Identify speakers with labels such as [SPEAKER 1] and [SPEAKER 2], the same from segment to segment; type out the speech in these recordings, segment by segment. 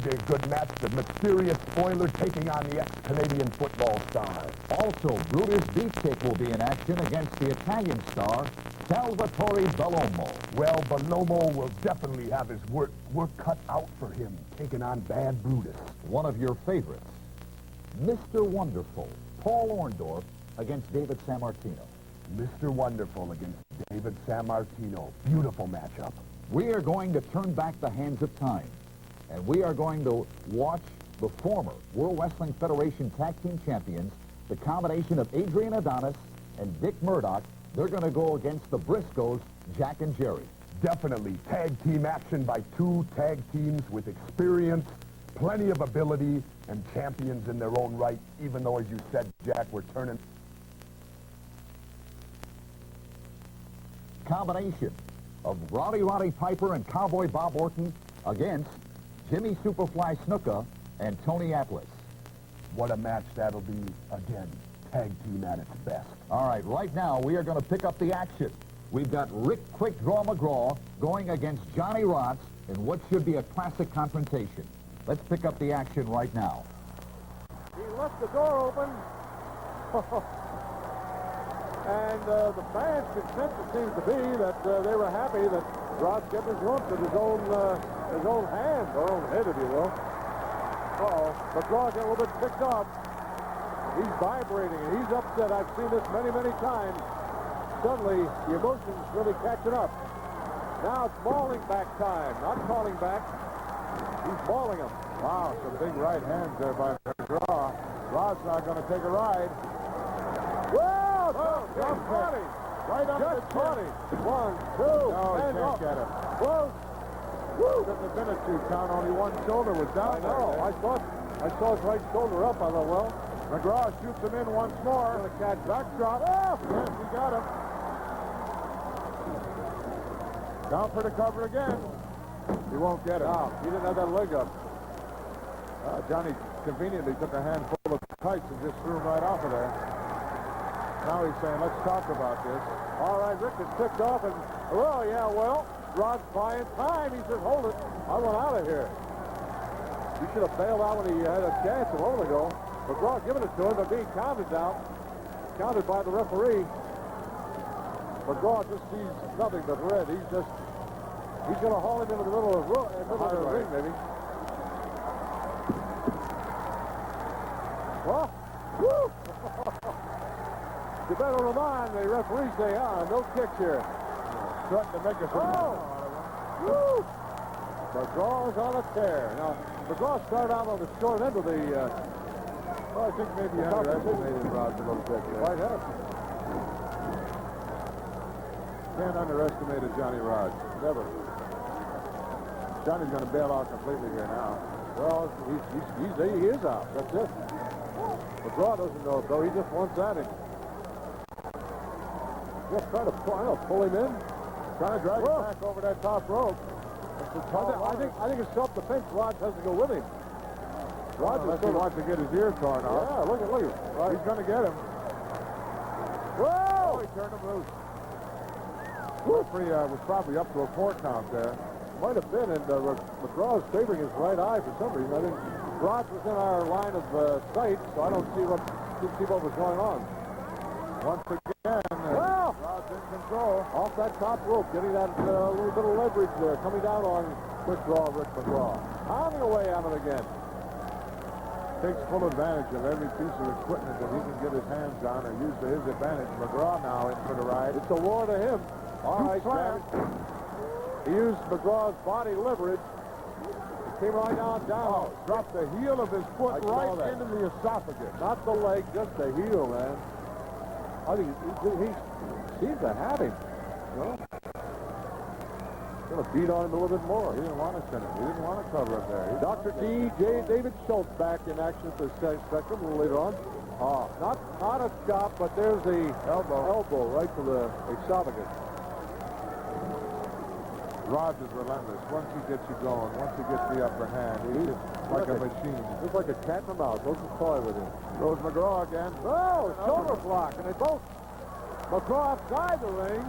[SPEAKER 1] be a good match. The mysterious spoiler taking on the ex-Canadian football star.
[SPEAKER 2] Also, Brutus Beefcake will be in action against the Italian star, Salvatore Bellomo.
[SPEAKER 1] Well, Bellomo will definitely have his work cut out for him, taking on Bad Brutus.
[SPEAKER 2] One of your favorites, Mr. Wonderful, Paul Orndorff against David Sammartino.
[SPEAKER 1] Mr. Wonderful against David Sammartino. Beautiful matchup.
[SPEAKER 2] We are going to turn back the hands of time, and we are going to watch the former World Wrestling Federation Tag Team Champions, the combination of Adrian Adonis and Dick Murdoch. They're going to go against the Briscoes, Jack and Jerry.
[SPEAKER 1] Definitely tag team action by two tag teams with experience, plenty of ability, and champions in their own right, even though, as you said, Jack, we're turning...
[SPEAKER 2] Combination of Roddy Piper and Cowboy Bob Orton against Jimmy Superfly Snuka and Tony Atlas.
[SPEAKER 1] What a match that'll be, again, tag team at its best.
[SPEAKER 2] All right now we are going to pick up the action. We've got Rick Quick Draw McGraw going against Johnny Rotz in what should be a classic confrontation. Let's pick up the action right now.
[SPEAKER 3] He left the door open. And the fans' consensus seems to be that they were happy that Rod kept his lumps at his own hand, or own head, if you will. Uh-oh. McGraw got a little bit ticked off. He's vibrating, and he's upset. I've seen this many, many times. Suddenly, the emotions really catching up. Now it's mauling back time, not calling back. He's mauling him. Wow, some big right hands there by McGraw. Rod's not going to take a ride. Whoa! Just body. Right under the body. 1, 2, and up. Get him. Close. Woo! Couldn't have been a 2 count. Only one shoulder was down. I know. I saw his right shoulder up. I thought, well, McGraw shoots him in once more. The catch backdrop. Oh, yes, he got him. Down for the cover again. He won't get it. No, he didn't have that leg up. Johnny conveniently took a handful of tights and just threw him right off of there. Now he's saying, let's talk about this. All right, Rick is ticked off, and, well, yeah, well, Rod's buying time. He says, hold it. I want out of here. He should have bailed out when he had a chance a moment ago. McGraw giving it to him, but being counted now. Counted by the referee. McGraw just sees nothing but red. He's going to haul him into the middle of the ring, maybe. Well, woo! You better remind the referee say, no kicks here. Threatened to make us woo! McGraw's on a tear. Now, McGraw started out on the short end of the, I think maybe he underestimated Rod a little bit. Might have. Can't underestimate Johnny Rod. Never. Johnny's going to bail out completely here now. Well, he is out. That's it. McGraw doesn't know it, though. He just wants at him. Just trying to pull him in. Trying to drag him back over that top rope. I think it's self-defense. Rod has to go with him. Rod just wants to get his ear torn off. Yeah, look at him. He's going to get him. Whoa! He turned him loose. Referee was probably up to a 4 count there. Might have been, and McGraw is favoring his right eye for some reason. I think Rod was in our line of sight, so I don't see what was going on. Once again, Rod's in control. Off that top rope, getting that little bit of leverage there, coming down on quick draw Rick McGraw. Pounding away on him again. Takes full advantage of every piece of equipment that he can get his hands on and use to his advantage. McGraw now in for the ride. It's a war to him. All right, he used McGraw's body leverage. He came right down. Dropped the heel of his foot right into the esophagus. Not the leg, just the heel, man. I think he seemed to have him. Going to beat on him a little bit more. He didn't want to send him. He didn't want to cover him there. Dr. T. J. David Schultz back in action at the spectrum a little later on. Not a chop, but there's the elbow right to the esophagus. Rod is relentless. Once he gets you going, once he gets the upper hand, he's just like a machine. Just like a cat in the mouse. Doesn't toy with him. Goes McGraw again. Oh, shoulder block. And they both. McGraw outside the ring.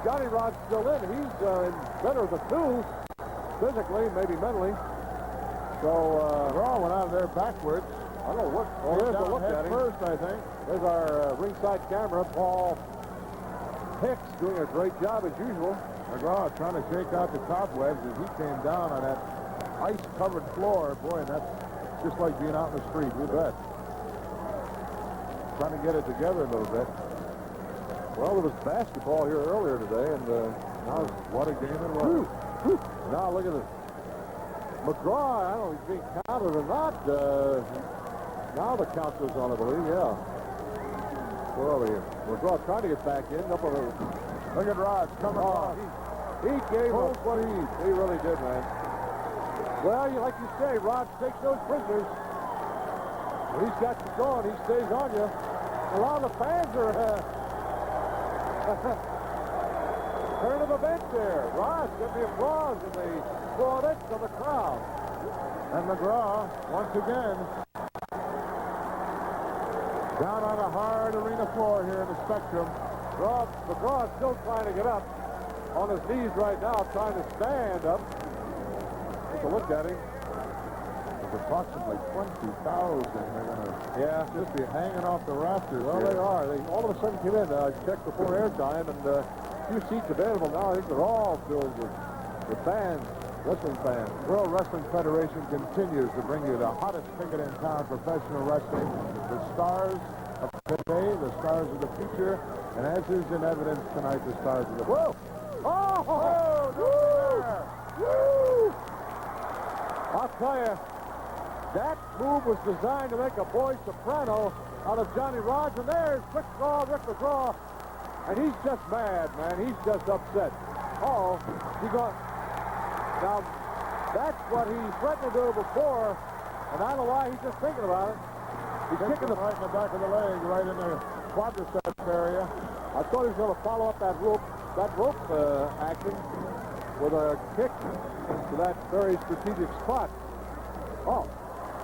[SPEAKER 3] Johnny Rod's still in. He's better of the two. Physically, maybe mentally. So, McGraw went out of there backwards. I don't know what. Well, there's a look at him. First, I think. There's our ringside camera, Paul Hicks, doing a great job as usual. McGraw trying to shake out the cobwebs as he came down on that ice-covered floor. Boy, and that's just like being out in the street. You bet. Trying to get it together a little bit. Well, there was basketball here earlier today, and now what a game it was. Now look at this. McGraw, I don't know if he's being counted or not. Now the count goes on, I believe, yeah. We're over here. McGraw trying to get back in. Up on the... Look at Rod coming on. He gave us what he really did, man. Well, like you say, Rod takes those prisoners. When he's got you going, he stays on you. A lot of the fans are turn of events there. Rod getting the applause and the plaudits of the crowd. And McGraw, once again, down on a hard arena floor here in the Spectrum. McGraw is still trying to get up on his knees right now, trying to stand up. Take a look at him. There's approximately 20,000. They're going to just be hanging off the rafters. Well, here. They are. They all of a sudden came in. I checked before airtime, and a few seats available now. I think they're all filled with fans, wrestling fans. World Wrestling Federation continues to bring you the hottest ticket in town, professional wrestling. The stars of today, the stars of the future, and as is in evidence tonight, the stars of the... Whoa! Oh! Woo! I'll tell you, that move was designed to make a boy soprano out of Johnny Rods, and there's Rick McGraw, and he's just mad, man. He's just upset. Oh, he got... Now, that's what he threatened to do before, and I don't know why he's just thinking about it. He's kicking the right in the back of the leg, right in the quadriceps area. I thought he was going to follow up that rope action with a kick to that very strategic spot. Oh,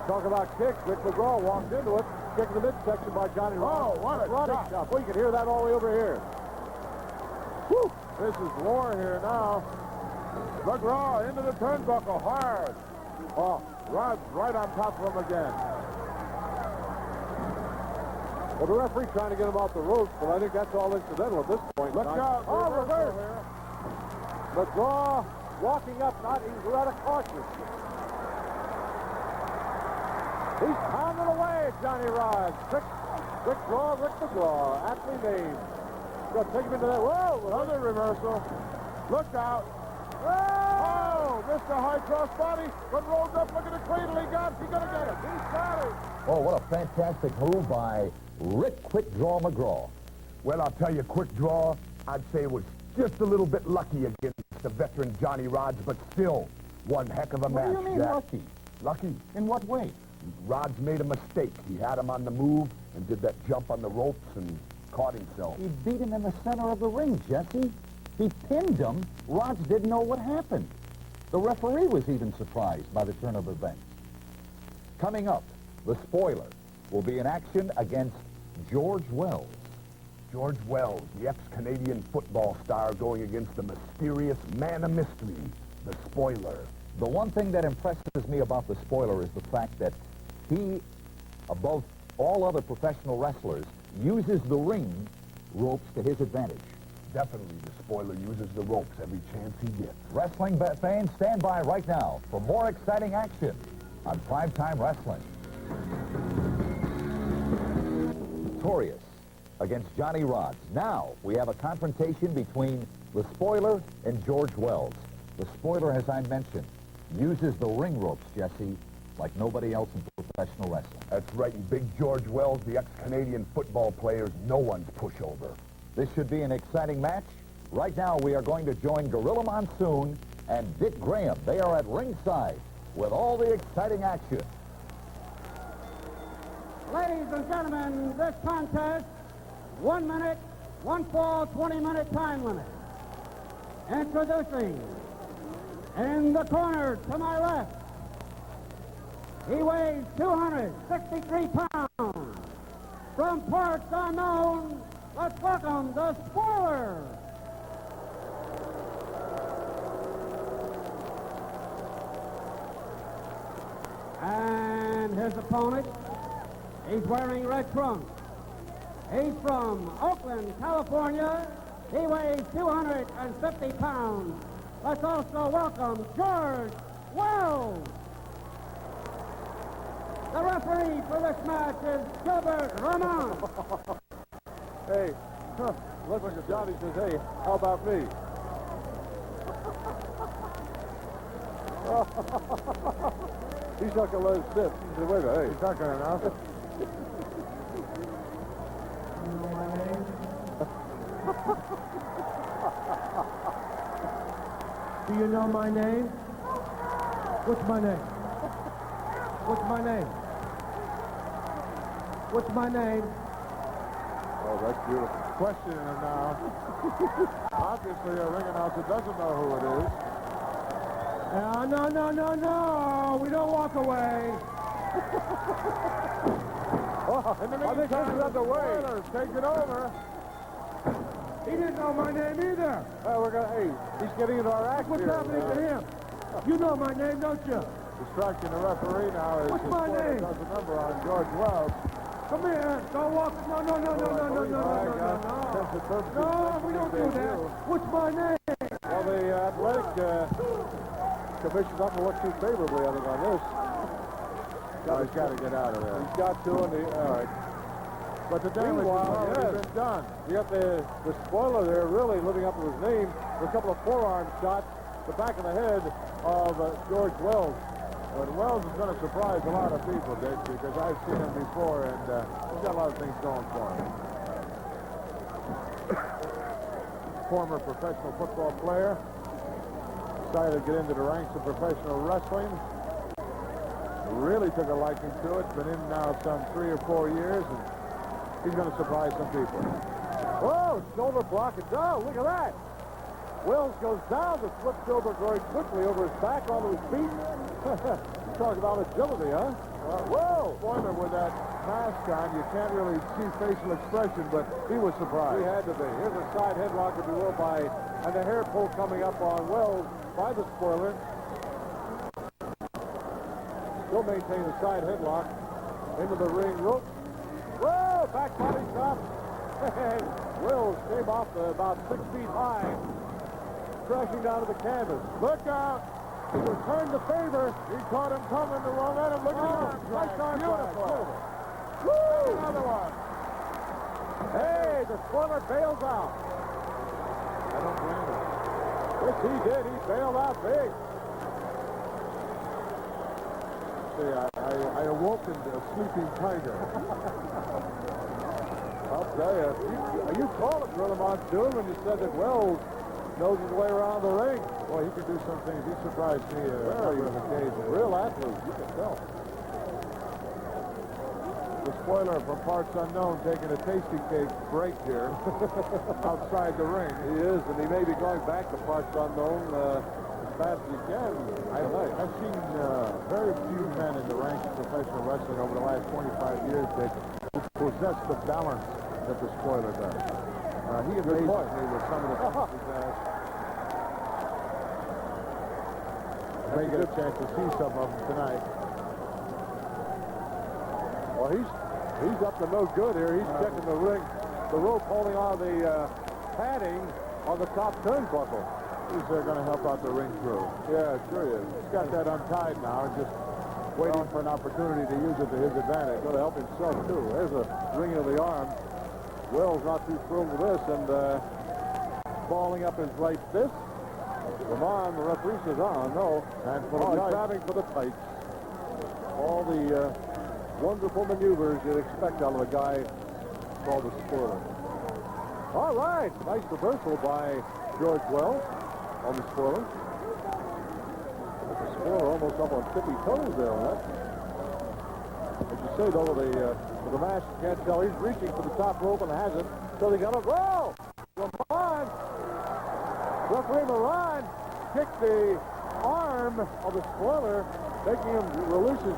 [SPEAKER 3] talk about kicks. Rick McGraw walked into it, kick in the midsection by Johnny Rods. Oh, what a shot. Well, you can hear that all the way over here. Whew. This is war here now. McGraw into the turnbuckle hard. Oh, Rod's right on top of him again. Well, the referee trying to get him off the ropes, but I think that's all incidental at this point. Look out. Oh, reverse. McGraw walking up, he's out of caution. He's pounding away at Johnny Rods. Rick McGraw, aptly named. Got to take him into that. Whoa, another reversal. Look out. Oh, Mr. High Cross Body, but rolled up. Look at the cradle he got. He's going to get it. He's got it.
[SPEAKER 2] Oh, what a fantastic move by Rick Quick Draw McGraw.
[SPEAKER 1] Well, I'll tell you, Quick Draw, I'd say was just a little bit lucky against the veteran Johnny Rods, but still one heck of a match.
[SPEAKER 2] What do you mean lucky?
[SPEAKER 1] Lucky?
[SPEAKER 2] In what way?
[SPEAKER 1] Rods made a mistake. He had him on the move and did that jump on the ropes and caught himself.
[SPEAKER 2] He beat him in the center of the ring, Jesse. He pinned him. Rods didn't know what happened. The referee was even surprised by the turn of events. Coming up, the spoiler will be in action against George Wells.
[SPEAKER 1] George Wells, the ex-Canadian football star, going against the mysterious man of mystery, the spoiler.
[SPEAKER 2] The one thing that impresses me about the spoiler is the fact that he, above all other professional wrestlers, uses the ring ropes to his advantage.
[SPEAKER 1] Definitely, the spoiler uses the ropes every chance he gets.
[SPEAKER 2] Wrestling fans, stand by right now for more exciting action on Primetime Wrestling. Victorious against Johnny Rods. Now we have a confrontation between the spoiler and George Wells. The spoiler, as I mentioned, uses the ring ropes, Jesse, like nobody else in professional wrestling.
[SPEAKER 1] That's right, and Big George Wells, the ex-Canadian football player, is no one's pushover.
[SPEAKER 2] This should be an exciting match. Right now, we are going to join Gorilla Monsoon and Dick Graham. They are at ringside with all the exciting action.
[SPEAKER 4] Ladies and gentlemen, this contest, 1 minute, 1 fall, 20-minute time limit. Introducing, in the corner to my left, he weighs 263 pounds. From parts unknown, let's welcome the spoiler. his opponent. He's wearing red trunks. He's from Oakland, California. He weighs 250 pounds. Let's also welcome George Wells. The referee for this match is Gilbert Ramon.
[SPEAKER 3] Hey, look at Johnny says, hey, how about me? He's not going to let it sit. He said, wait a minute, hey. He's not going to announce it.
[SPEAKER 5] Do you know my name? What's my name? What's my name? What's my name?
[SPEAKER 3] Oh, that's beautiful. Questioning him now. Obviously, a ring announcer doesn't know who it is.
[SPEAKER 5] No. We don't walk away.
[SPEAKER 3] In the meantime, the spoiler's taking over.
[SPEAKER 5] He didn't know my name either.
[SPEAKER 3] Well, hey, he's getting into our act
[SPEAKER 5] What's
[SPEAKER 3] here.
[SPEAKER 5] happening to him? You know my name, don't you?
[SPEAKER 3] Distracting the referee now as
[SPEAKER 5] What's
[SPEAKER 3] the
[SPEAKER 5] my
[SPEAKER 3] spoiler
[SPEAKER 5] name?
[SPEAKER 3] does a number on George Wells.
[SPEAKER 5] Come here. Don't walk. No. No, we don't do that. What's my name?
[SPEAKER 3] Well, the athletic commission's not going to look too favorably, I think, on this. He's got to get out of there. He's got to, all right. But the damage has already been done. You got the spoiler there really living up to his name. A couple of forearm shots, the back of the head of George Wells. But Wells is going to surprise a lot of people, Dick, because I've seen him before, and he's got a lot of things going for him. Former professional football player, decided to get into the ranks of professional wrestling. Really took a liking to it. Been in now some 3 or 4 years, and he's going to surprise some people. Whoa, shoulder block it down. Look at that. Wells goes down the flip shoulder very quickly over his back onto his feet. Talk about agility, huh? Whoa! Spoiler with that mask on, you can't really see facial expression, but he was surprised. He had to be. Here's a side headlock, if you will, and the hair pull coming up on Wells by the spoiler. Still maintain the side headlock into the ring rope. Whoa! Back body drop. And Wells came off about 6 feet high, crashing down to the canvas. Look out! He returned the favor. He caught him coming the wrong end. Look at him. Right arm. Beautiful. Woo! Another one. Hey, the spoiler bails out. I don't blame him. Yes, he did. He bailed out big. See, I awoken a sleeping tiger. I'll tell you called it, Gorilla Monsoon, when you said that Wells knows his way around the ring. Boy, he can do some things. He surprised me a number of occasions. Real athlete, you can tell. The spoiler from parts unknown taking a tasty cake break here outside the ring. He is, and he may be going back to parts unknown as fast as he can. I've seen very few men in the ranks of professional wrestling over the last 25 years that possess the balance that the spoiler does. He amazes me with some of the things he does. I may get a chance to see some of them tonight. Well, he's up to no good here. He's checking the ring, the rope holding on the padding on the top turnbuckle. He's going to help out the ring crew. Yeah, sure he is. He's got that untied now and just waiting for an opportunity to use it to his advantage. Going to help himself, too. There's a ring of the arm. Wells not too thrilled with this, and balling up his right fist. Lamont, the referee says, no. And grabbing for the tights. All the wonderful maneuvers you'd expect out of a guy called the spoiler. All right, nice reversal by George Wells on the spoiler. The spoiler almost up on tippy toes there on that. As you say, though, with the mask, you can't tell. He's reaching for the top rope and hasn't. So they got a roll. Lamont. Referee Moran kicked the arm of the spoiler, making him release his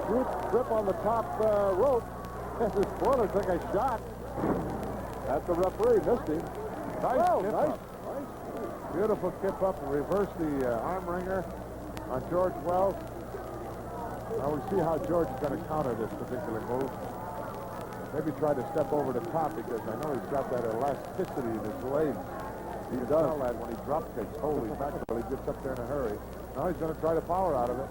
[SPEAKER 3] grip on the top rope. The spoiler took a shot at the referee. Missed him. Nice. Beautiful kip up and reverse the arm wringer on George Wells. Now we'll see how George is going to counter this particular move. Maybe try to step over the top because I know he's got that elasticity in his legs. He does that when he drop kicks. Holy mackerel, he gets up there in a hurry. Now he's going to try to power out of it.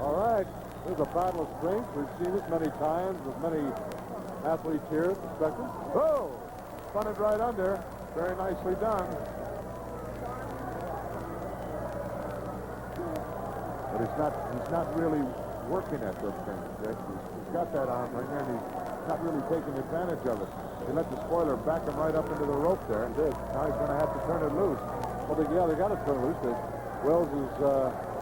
[SPEAKER 3] All right, here's a battle of strength. We've seen it many times with many athletes here at the Spectrum. Oh, spun it right under. Very nicely done. But he's not really working at those things, Dick. He's got that arm right there, and he's not really taking advantage of it. He let the spoiler back him right up into the rope there. He did. Now he's going to have to turn it loose. Well, they got to turn it loose. Wells'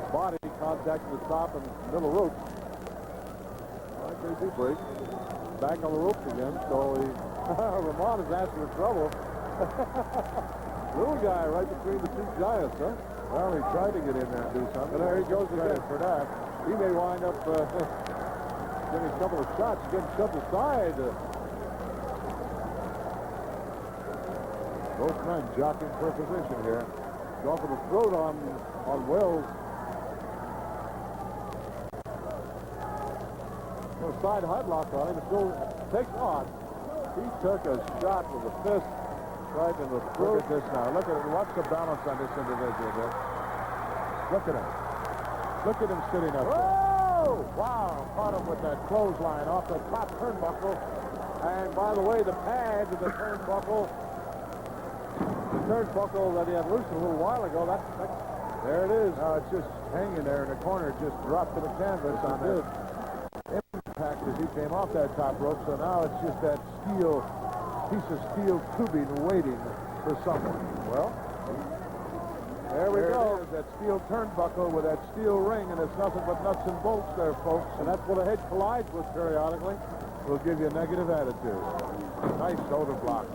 [SPEAKER 3] body contacted the top and middle ropes. All right, they do break. Back on the ropes again, so Ramon is asking for trouble. Little guy right between the two giants, huh? Well, he tried to get in there and do something. And there he goes again for that. He may wind up getting a couple of shots, getting shoved aside. Both men jockeying for position here. Going for the throat on Wells. A side headlock on him. It still takes on. He took a shot with a fist right in the throat. Look at this now. Look at it. Watch the balance on this individual here. Look at him. Look at him sitting up there. Oh! Wow. Caught him with that clothesline off the top turnbuckle. And by the way, the pads of the turnbuckle that he had loosened a little while ago, there it is. It's just hanging there in the corner. It just dropped to the canvas on it. Impact as he came off that top rope. So now it's just that piece of steel tubing waiting for someone. Well, there we go. It is, that steel turnbuckle with that steel ring, and it's nothing but nuts and bolts there, folks. And that's what a head collides with periodically. Will give you a negative attitude. Nice shoulder block.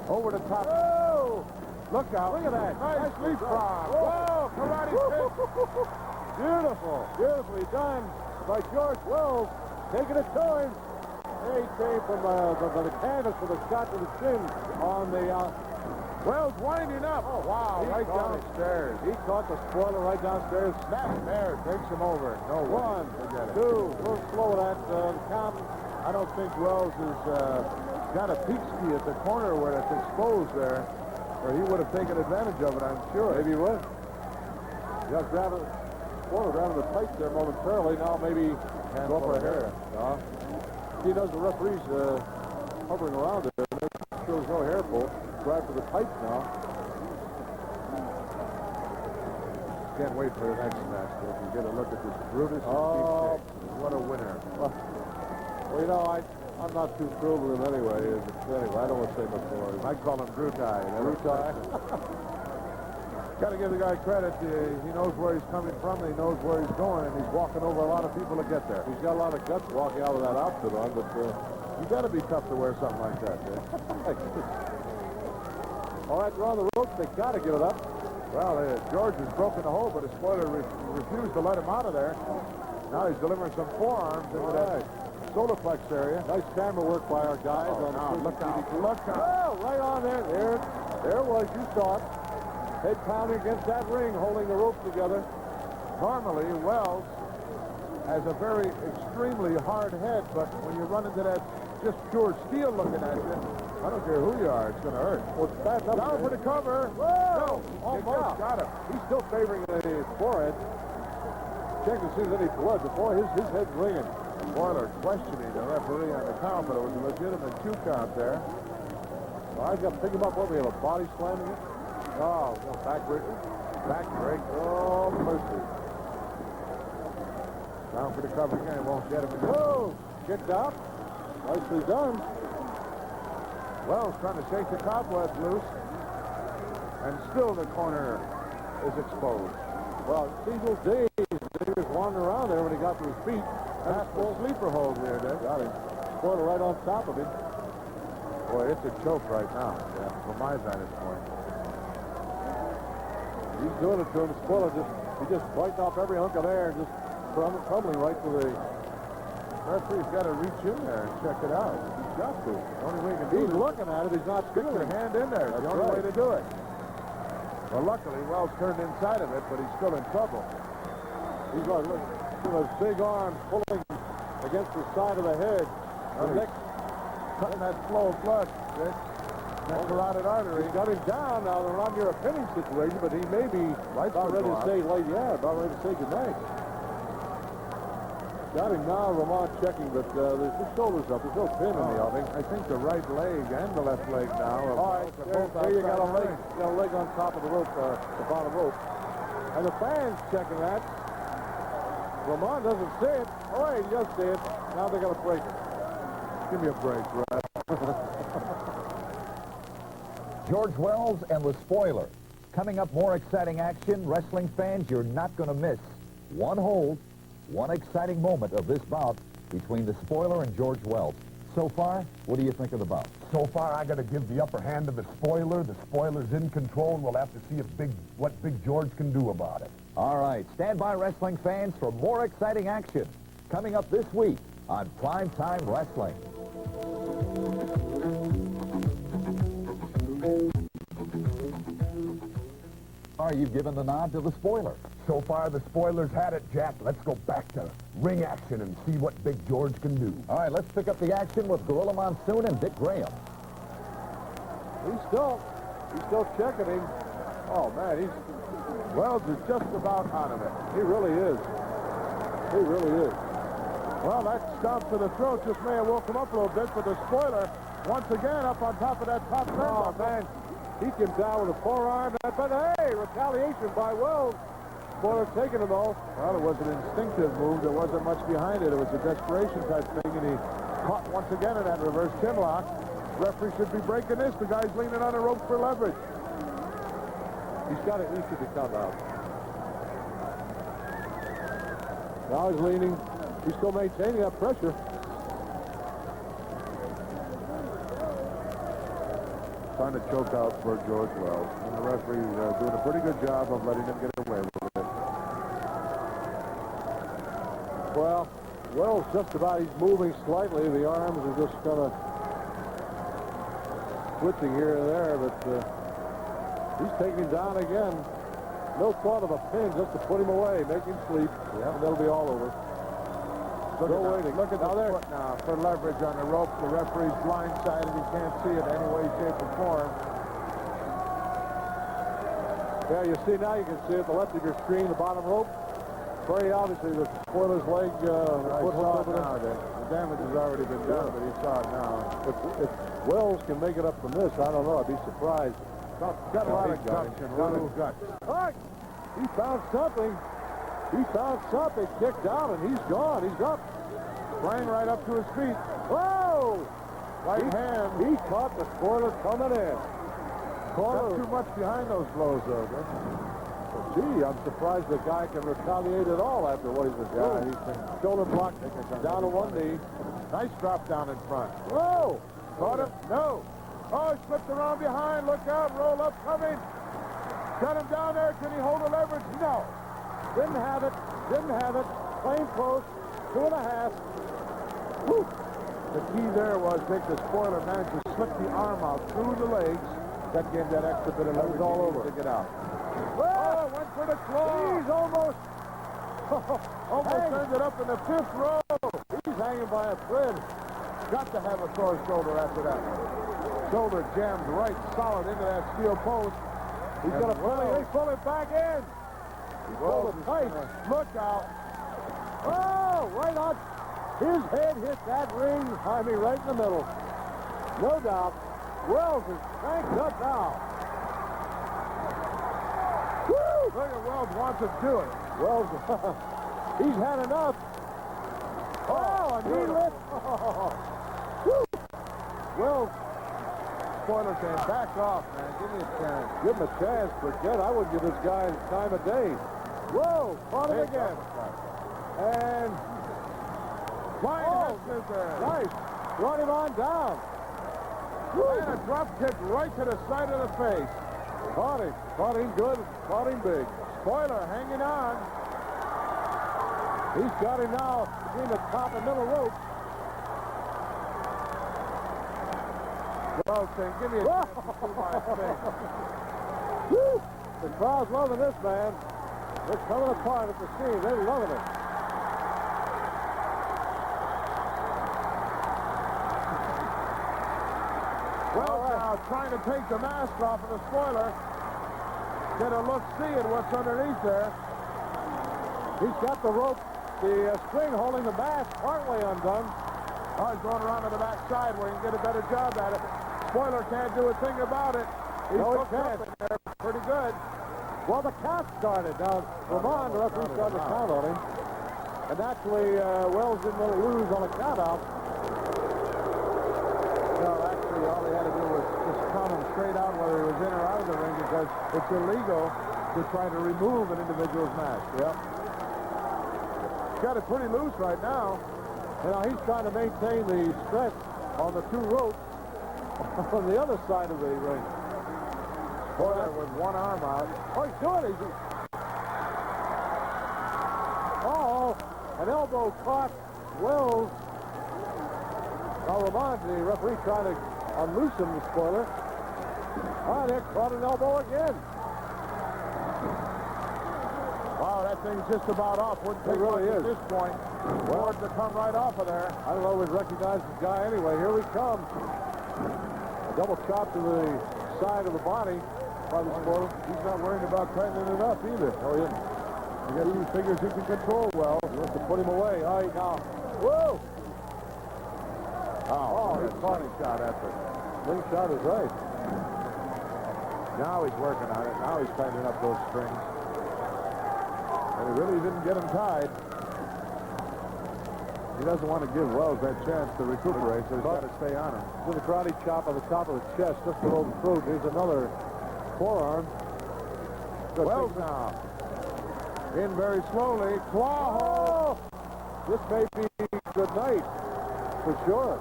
[SPEAKER 3] Over the top. Oh! Look out. Look at that. Nice leapfrog. Whoa! Karate kick. Beautiful. Beautifully done by George Wells. Taking it to him. He came from the canvas with a shot to the chin on the... Wells winding up. Oh, wow. Right downstairs. He caught the spoiler right downstairs. Snap. There. Takes him over. No one. Two. A little slow at that count. I don't think Wells has got a peak ski at the corner where it's exposed there, or he would have taken advantage of it, I'm sure. Maybe he would. Just grabbing the tights there momentarily. Now maybe go for a hair. No. He knows the referee's hovering around there. There shows no hair pull. Grab for the tights now. Can't wait for the next match. If you get a look at this Brutus. Oh, what a winner. Well, you know, I'm not too thrilled with him anyway. Anyway, I don't want to say much more. I call him Brutai. Brutai. Got to give the guy credit. He knows where he's coming from. He knows where he's going, and he's walking over a lot of people to get there. He's got a lot of guts walking out of that outfit on, but you got to be tough to wear something like that. All right, they're on the ropes. They got to give it up. Well, George has broken the hold, but his spoiler refused to let him out of there. Now he's delivering some forearms into that solar plex area. Nice camera work by our guys. Look out. Look out. Oh, right on there. There was. You saw it. Head pounding against that ring, holding the rope together. Normally, Wells has a very extremely hard head, but when you run into that just pure steel looking at you, I don't care who you are, it's going to hurt. Well, it's back up. Down for the cover. Whoa! Almost got him. He's still favoring the forehead. Check to see if there's any blood before his head's ringing. Spoiler questioning the referee on the count, but it was a legitimate 2 count there. Well, I've got to pick him up. What, we have a body slamming it? Oh, back break. Back break. Oh, mercy. Down for the cover again. Won't get him again. Whoa! Kicked out. Nicely done. Wells trying to shake the cobwebs loose. And still the corner is exposed. Well, Cecil Days, he was wandering around there when he got to his feet. That's full sleeper hold here, Dave. Got him. Spoiler right on top of him. Boy, it's a choke right now, from my vantage point. He's doing it to him. Spoiler he just bites off every hunk of air and just crumbling right to the... Referee's got to reach in there and check it out. He's got to. The only way he can do it. He's looking at it. He's not sticking a hand in there. That's the only way to do it. Well, luckily, Wells turned inside of it, but he's still in trouble. He's like, look. watching those big arms pulling against the side of the head. The neck
[SPEAKER 6] Cutting that flow of blood, Dick. That carotid artery.
[SPEAKER 3] got him down. Now they're not near a pinning situation, but he may be about ready to say about ready to say goodnight. Got him now. Ramon checking, but there's his shoulders up. There's no pin in the oven.
[SPEAKER 6] I think the right leg and the left leg now.
[SPEAKER 3] All right, there you got a leg. You got a leg on top of the rope, the bottom rope. And the fans checking that. Ramon doesn't see it. Oh, wait, he does see it. Now they're going to break it.
[SPEAKER 6] Give me a break, Brad.
[SPEAKER 2] George Wells and the Spoiler. Coming up, more exciting action. Wrestling fans, you're not going to miss one hold, one exciting moment of this bout between the Spoiler and George Wells. So far, what do you think of the bout?
[SPEAKER 1] So far, I got to give the upper hand to the Spoiler. The Spoiler's in control, and we'll have to see what Big George can do about it.
[SPEAKER 2] All right, stand by, wrestling fans, for more exciting action coming up this week on Primetime Wrestling. You've given the nod to the Spoiler.
[SPEAKER 1] So far, the Spoiler's had it, Jack. Let's go back to ring action and see what Big George can do.
[SPEAKER 2] All right, let's pick up the action with Gorilla Monsoon and Dick Graham.
[SPEAKER 3] He's still checking him. Oh, man, Wells is just about out of it. He really is. He really is.
[SPEAKER 6] Well, that stomp to the throat just may have woke him up a little bit, but the Spoiler, once again, up on top of that top
[SPEAKER 3] Oh, man. He came down with a forearm. But, hey, retaliation by Wells. Spoiler taking him, though.
[SPEAKER 6] Well, it was an instinctive move. There wasn't much behind it. It was a desperation type thing, and he caught once again in that reverse chin lock. Referee should be breaking this. The guy's leaning on a rope for leverage.
[SPEAKER 3] He should be come out. Now he's leaning. He's still maintaining that pressure.
[SPEAKER 6] Trying to choke out for George Wells. And the referee's doing a pretty good job of letting him get away with it.
[SPEAKER 3] Well, Wells just about, he's moving slightly. The arms are just kind of switching here and there, but he's taking him down again. No thought of a pin, just to put him away, make him sleep, and that'll be all over.
[SPEAKER 6] Look at the foot now for leverage on the rope. The referee's blindsided. He can't see it any way, shape, or form.
[SPEAKER 3] Yeah, you see now, you can see at the left of your screen, the bottom rope. Very obviously, the Spoiler's leg,
[SPEAKER 6] I
[SPEAKER 3] foot
[SPEAKER 6] saw
[SPEAKER 3] hooked
[SPEAKER 6] it
[SPEAKER 3] over
[SPEAKER 6] now. The damage has already been done, but he saw it now.
[SPEAKER 3] If Wells can make it up from this, I don't know. I'd be surprised.
[SPEAKER 6] Got a lot of guts and a lot of guts.
[SPEAKER 3] All right. He found something. He found something. Kicked out, and he's gone. He's up.
[SPEAKER 6] Sprang right up to his feet.
[SPEAKER 3] Whoa!
[SPEAKER 6] Right hand.
[SPEAKER 3] He caught the Spoiler coming in.
[SPEAKER 6] Not too much behind those blows, though.
[SPEAKER 3] Gee, I'm surprised the guy can retaliate at all after what he's been doing.
[SPEAKER 6] He's been
[SPEAKER 3] Shoulder block down to one knee.
[SPEAKER 6] nice drop down in front.
[SPEAKER 3] Whoa!
[SPEAKER 6] Caught him? No. Oh, he slipped around behind. Look out. Roll up coming. Got him down there. Can he hold the leverage? No.
[SPEAKER 3] Didn't have it. Didn't have it. Plain close. 2.5.
[SPEAKER 6] Whew. The key there was the Spoiler managed to slip the arm out through the legs. That gave that extra bit of leverage
[SPEAKER 3] all over.
[SPEAKER 6] to get out.
[SPEAKER 3] Oh,
[SPEAKER 6] Went for the claw.
[SPEAKER 3] he's almost
[SPEAKER 6] Turned it up in the 5th row.
[SPEAKER 3] He's hanging by a thread.
[SPEAKER 6] Got to have a sore shoulder after that one. Shoulder jammed right solid into that steel post.
[SPEAKER 3] He's going to pull it back in. He pulled it tight.
[SPEAKER 6] Look out.
[SPEAKER 3] Oh, right on. His head hit that ring. I mean, right in the middle. No doubt. Wells is cranked up now.
[SPEAKER 6] Woo! Look at Wells wants to do it.
[SPEAKER 3] Wells, he's had enough. Oh, a knee lift. Woo! Wells.
[SPEAKER 6] Spoiler saying, back off, man. Give me a chance.
[SPEAKER 3] Give him a chance. Forget, I wouldn't give this guy time of day. Whoa, caught him again. And
[SPEAKER 6] Flying head scissors.
[SPEAKER 3] nice. Brought him on down.
[SPEAKER 6] And a drop kick right to the side of the face.
[SPEAKER 3] Caught him. Caught him good. Caught him big.
[SPEAKER 6] Spoiler hanging on.
[SPEAKER 3] He's got him now between the top and middle rope.
[SPEAKER 6] Wells saying, give me a chance to see my face.
[SPEAKER 3] Woo! The crowd's loving this, man. They're coming apart at the seam. They're loving it.
[SPEAKER 6] now trying to take the mask off of the spoiler. Get a look-see at what's underneath there.
[SPEAKER 3] He's got the rope, the string holding the mask partway undone.
[SPEAKER 6] Oh, he's going around to the back side where he can get a better job at it. Spoiler can't do a thing about it. He's
[SPEAKER 3] No, he
[SPEAKER 6] hooked up
[SPEAKER 3] can't.
[SPEAKER 6] in there pretty good.
[SPEAKER 3] Well, the count started. Now, Ramon, the referee, started to count on him. And actually, Wells didn't want to lose on a count out.
[SPEAKER 6] No, actually, all he had to do was just count him straight out whether he was in or out of the ring because it's illegal to try to remove an individual's mask. Yep. He's got it pretty loose right now.
[SPEAKER 3] You know, he's trying to maintain the stretch on the two ropes on the other side of the ring.
[SPEAKER 6] Spoiler with one arm out.
[SPEAKER 3] Oh, he's doing it. Oh, an elbow caught Wells. Now, Ramon, the referee, trying to unloosen the spoiler. Oh, they caught an elbow again.
[SPEAKER 6] Wow, that thing's just about off. Wouldn't take
[SPEAKER 3] really
[SPEAKER 6] much
[SPEAKER 3] is.
[SPEAKER 6] at this point. Well, to come right off of there.
[SPEAKER 3] I don't know if we recognize the guy anyway. Here we come. A double chop to the side of the body by the spoiler.
[SPEAKER 6] He's not worried about tightening it up either.
[SPEAKER 3] Oh, yeah.
[SPEAKER 6] He got two fingers he can control well.
[SPEAKER 3] He wants to put him away. Oh, now. Whoa!
[SPEAKER 6] Oh,
[SPEAKER 3] he's
[SPEAKER 6] he's
[SPEAKER 3] caught
[SPEAKER 6] funny shot after.
[SPEAKER 3] Slingshot is right.
[SPEAKER 6] Now he's working on it. Now he's tightening up those strings. And he really didn't get him tied. He doesn't want to give Wells that chance to recuperate, so he's got to stay on him.
[SPEAKER 3] With a karate chop on the top of the chest, just below the throat. Here's another forearm.
[SPEAKER 6] Wells now. In very slowly. Claw hold.
[SPEAKER 3] This may be good night, for sure.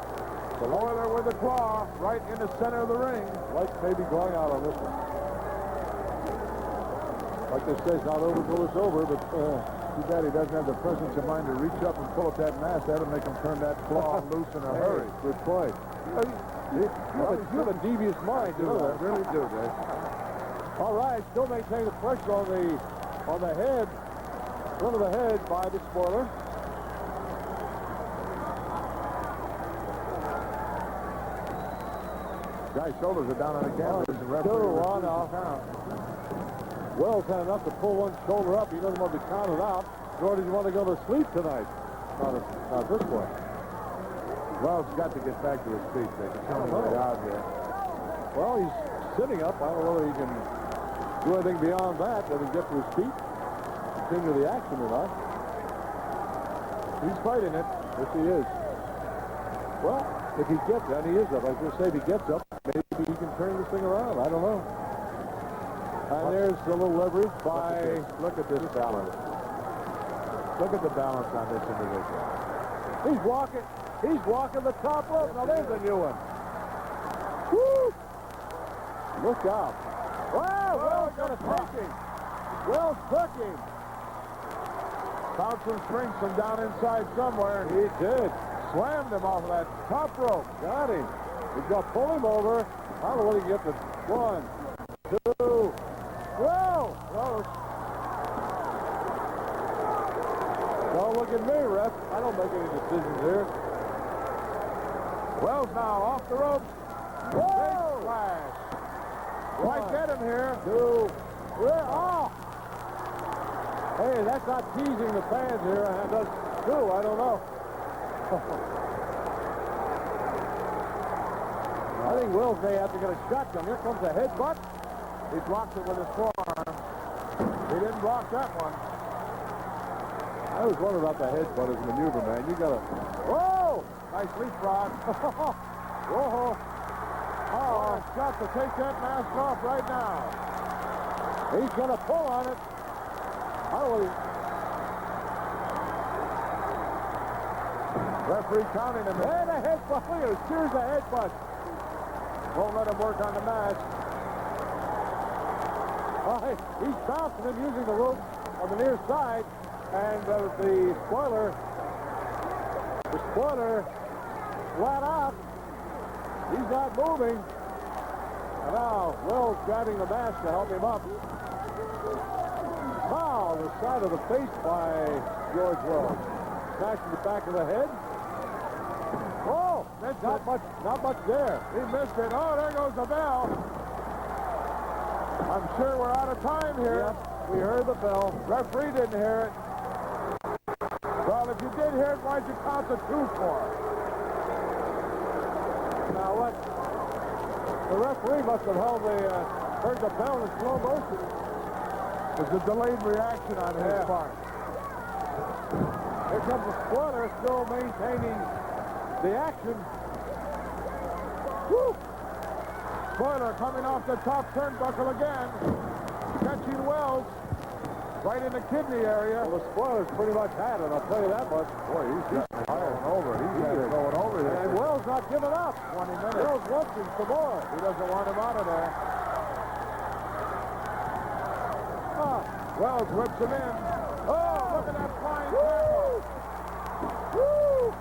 [SPEAKER 6] The Spoiler with the claw right in the center of the ring.
[SPEAKER 3] Lights may be going out on this one. Like they say, it's not over till it's over, but
[SPEAKER 6] Too bad he doesn't have the presence of mind to reach up and pull up that mask. That'll make him turn that claw loose in a hurry.
[SPEAKER 3] Good point. You have a devious mind, you know that.
[SPEAKER 6] Really do, Dave.
[SPEAKER 3] All right, still maintain the pressure on the head, front of the head by the spoiler.
[SPEAKER 6] Guy's shoulders are down on the canvas. And referee
[SPEAKER 3] Still
[SPEAKER 6] refuses
[SPEAKER 3] on
[SPEAKER 6] to
[SPEAKER 3] now.
[SPEAKER 6] count.
[SPEAKER 3] Wells had enough to pull one shoulder up. He doesn't want to be counted out, nor does he want to go to sleep tonight. Not this way.
[SPEAKER 6] Wells got to get back to his feet. They can tell him way out here.
[SPEAKER 3] Well, he's sitting up. I don't know whether he can do anything beyond that, whether he get to his feet, continue the action or not.
[SPEAKER 6] He's fighting it.
[SPEAKER 3] Yes, he is. Well, if he gets up, and he is up. I was going to say, if he gets up, maybe he can turn this thing around. I don't know. And there's a little leverage by...
[SPEAKER 6] Look at this balance. Look at the balance on this individual.
[SPEAKER 3] He's walking the top rope. Now, there's a new one. Woo! Look out. Wow, Wells got a taking. Wells took him.
[SPEAKER 6] Found some strings from down inside somewhere, and
[SPEAKER 3] He did.
[SPEAKER 6] slammed him off of that top rope.
[SPEAKER 3] Got him. He's got to pull him over. I don't know whether he can get the 1, 2. Whoa! Close. Don't look at me, ref. I don't make any decisions here.
[SPEAKER 6] Wells now off the ropes.
[SPEAKER 3] Whoa!
[SPEAKER 6] Big splash. Might get him here.
[SPEAKER 3] 2. Oh! Hey, that's not teasing the fans here. And that's 2. I don't know. I think Wills may have to get a shotgun. Here comes a headbutt.
[SPEAKER 6] He blocked it with his forearm. He didn't block that one.
[SPEAKER 3] I was wondering about the headbutt as a maneuver, man. You got to...
[SPEAKER 6] Whoa! Nice leapfrog. Whoa! Oh, it's got to take that mask off right now.
[SPEAKER 3] He's going to pull on it. I don't know.
[SPEAKER 6] Referee counting him.
[SPEAKER 3] And a headbutt. Look at it. Here's a headbutt.
[SPEAKER 6] Won't let him work on the mask.
[SPEAKER 3] He's bouncing him using the rope on the near side. And the spoiler flat out. He's not moving. And now Wells grabbing the mask to help him up. Wow, the side of the face by George Wells. Smashing the back of the head. Oh!
[SPEAKER 6] Not much there. He missed it. Oh, there goes the bell. I'm sure we're out of time here.
[SPEAKER 3] Yep, we heard the bell.
[SPEAKER 6] Referee didn't hear it. Well, if you did hear it, why'd you count the 2 for?
[SPEAKER 3] Now what? The referee must have heard the bell in slow motion.
[SPEAKER 6] It's a delayed reaction on his part.
[SPEAKER 3] Here comes the spoiler, still maintaining the action.
[SPEAKER 6] Woo! Spoiler coming off the top turnbuckle again. Catching Wells right in the kidney area.
[SPEAKER 3] Well, the spoiler's pretty much had it, I'll tell you that much.
[SPEAKER 6] Boy, he's going over. He's going over there.
[SPEAKER 3] And Wells not giving up.
[SPEAKER 6] 20 minutes.
[SPEAKER 3] Wells wants him some more.
[SPEAKER 6] He doesn't want him out of there. Wells whips him in. Oh, look at that flying tackle.
[SPEAKER 3] Woo!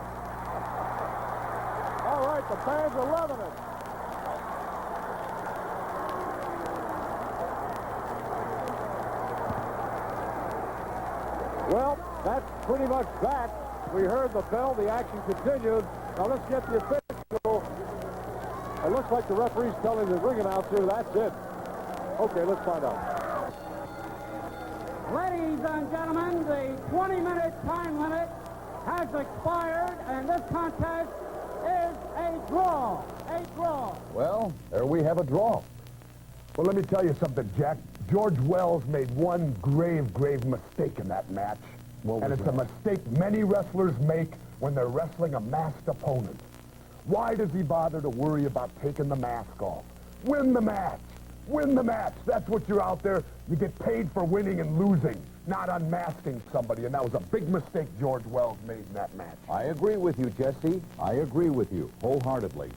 [SPEAKER 3] All right, the fans are loving it. Well, that's pretty much that. We heard the bell. The action continues. Now let's get the official. It looks like the referee's telling the ring announcer that's it. Okay, let's find out.
[SPEAKER 4] Ladies and gentlemen, the 20-minute time limit has expired, and this contest is a draw. A draw.
[SPEAKER 2] Well, there we have a draw.
[SPEAKER 1] Well, let me tell you something, Jack. George Wells made one grave mistake in that match. And it's a mistake many wrestlers make when they're wrestling a masked opponent. Why does he bother to worry about taking the mask off? Win the match. Win the match. That's what you're out there. You get paid for winning and losing, not unmasking somebody. And that was a big mistake George Wells made in that match.
[SPEAKER 2] I agree with you, Jesse. I agree with you wholeheartedly.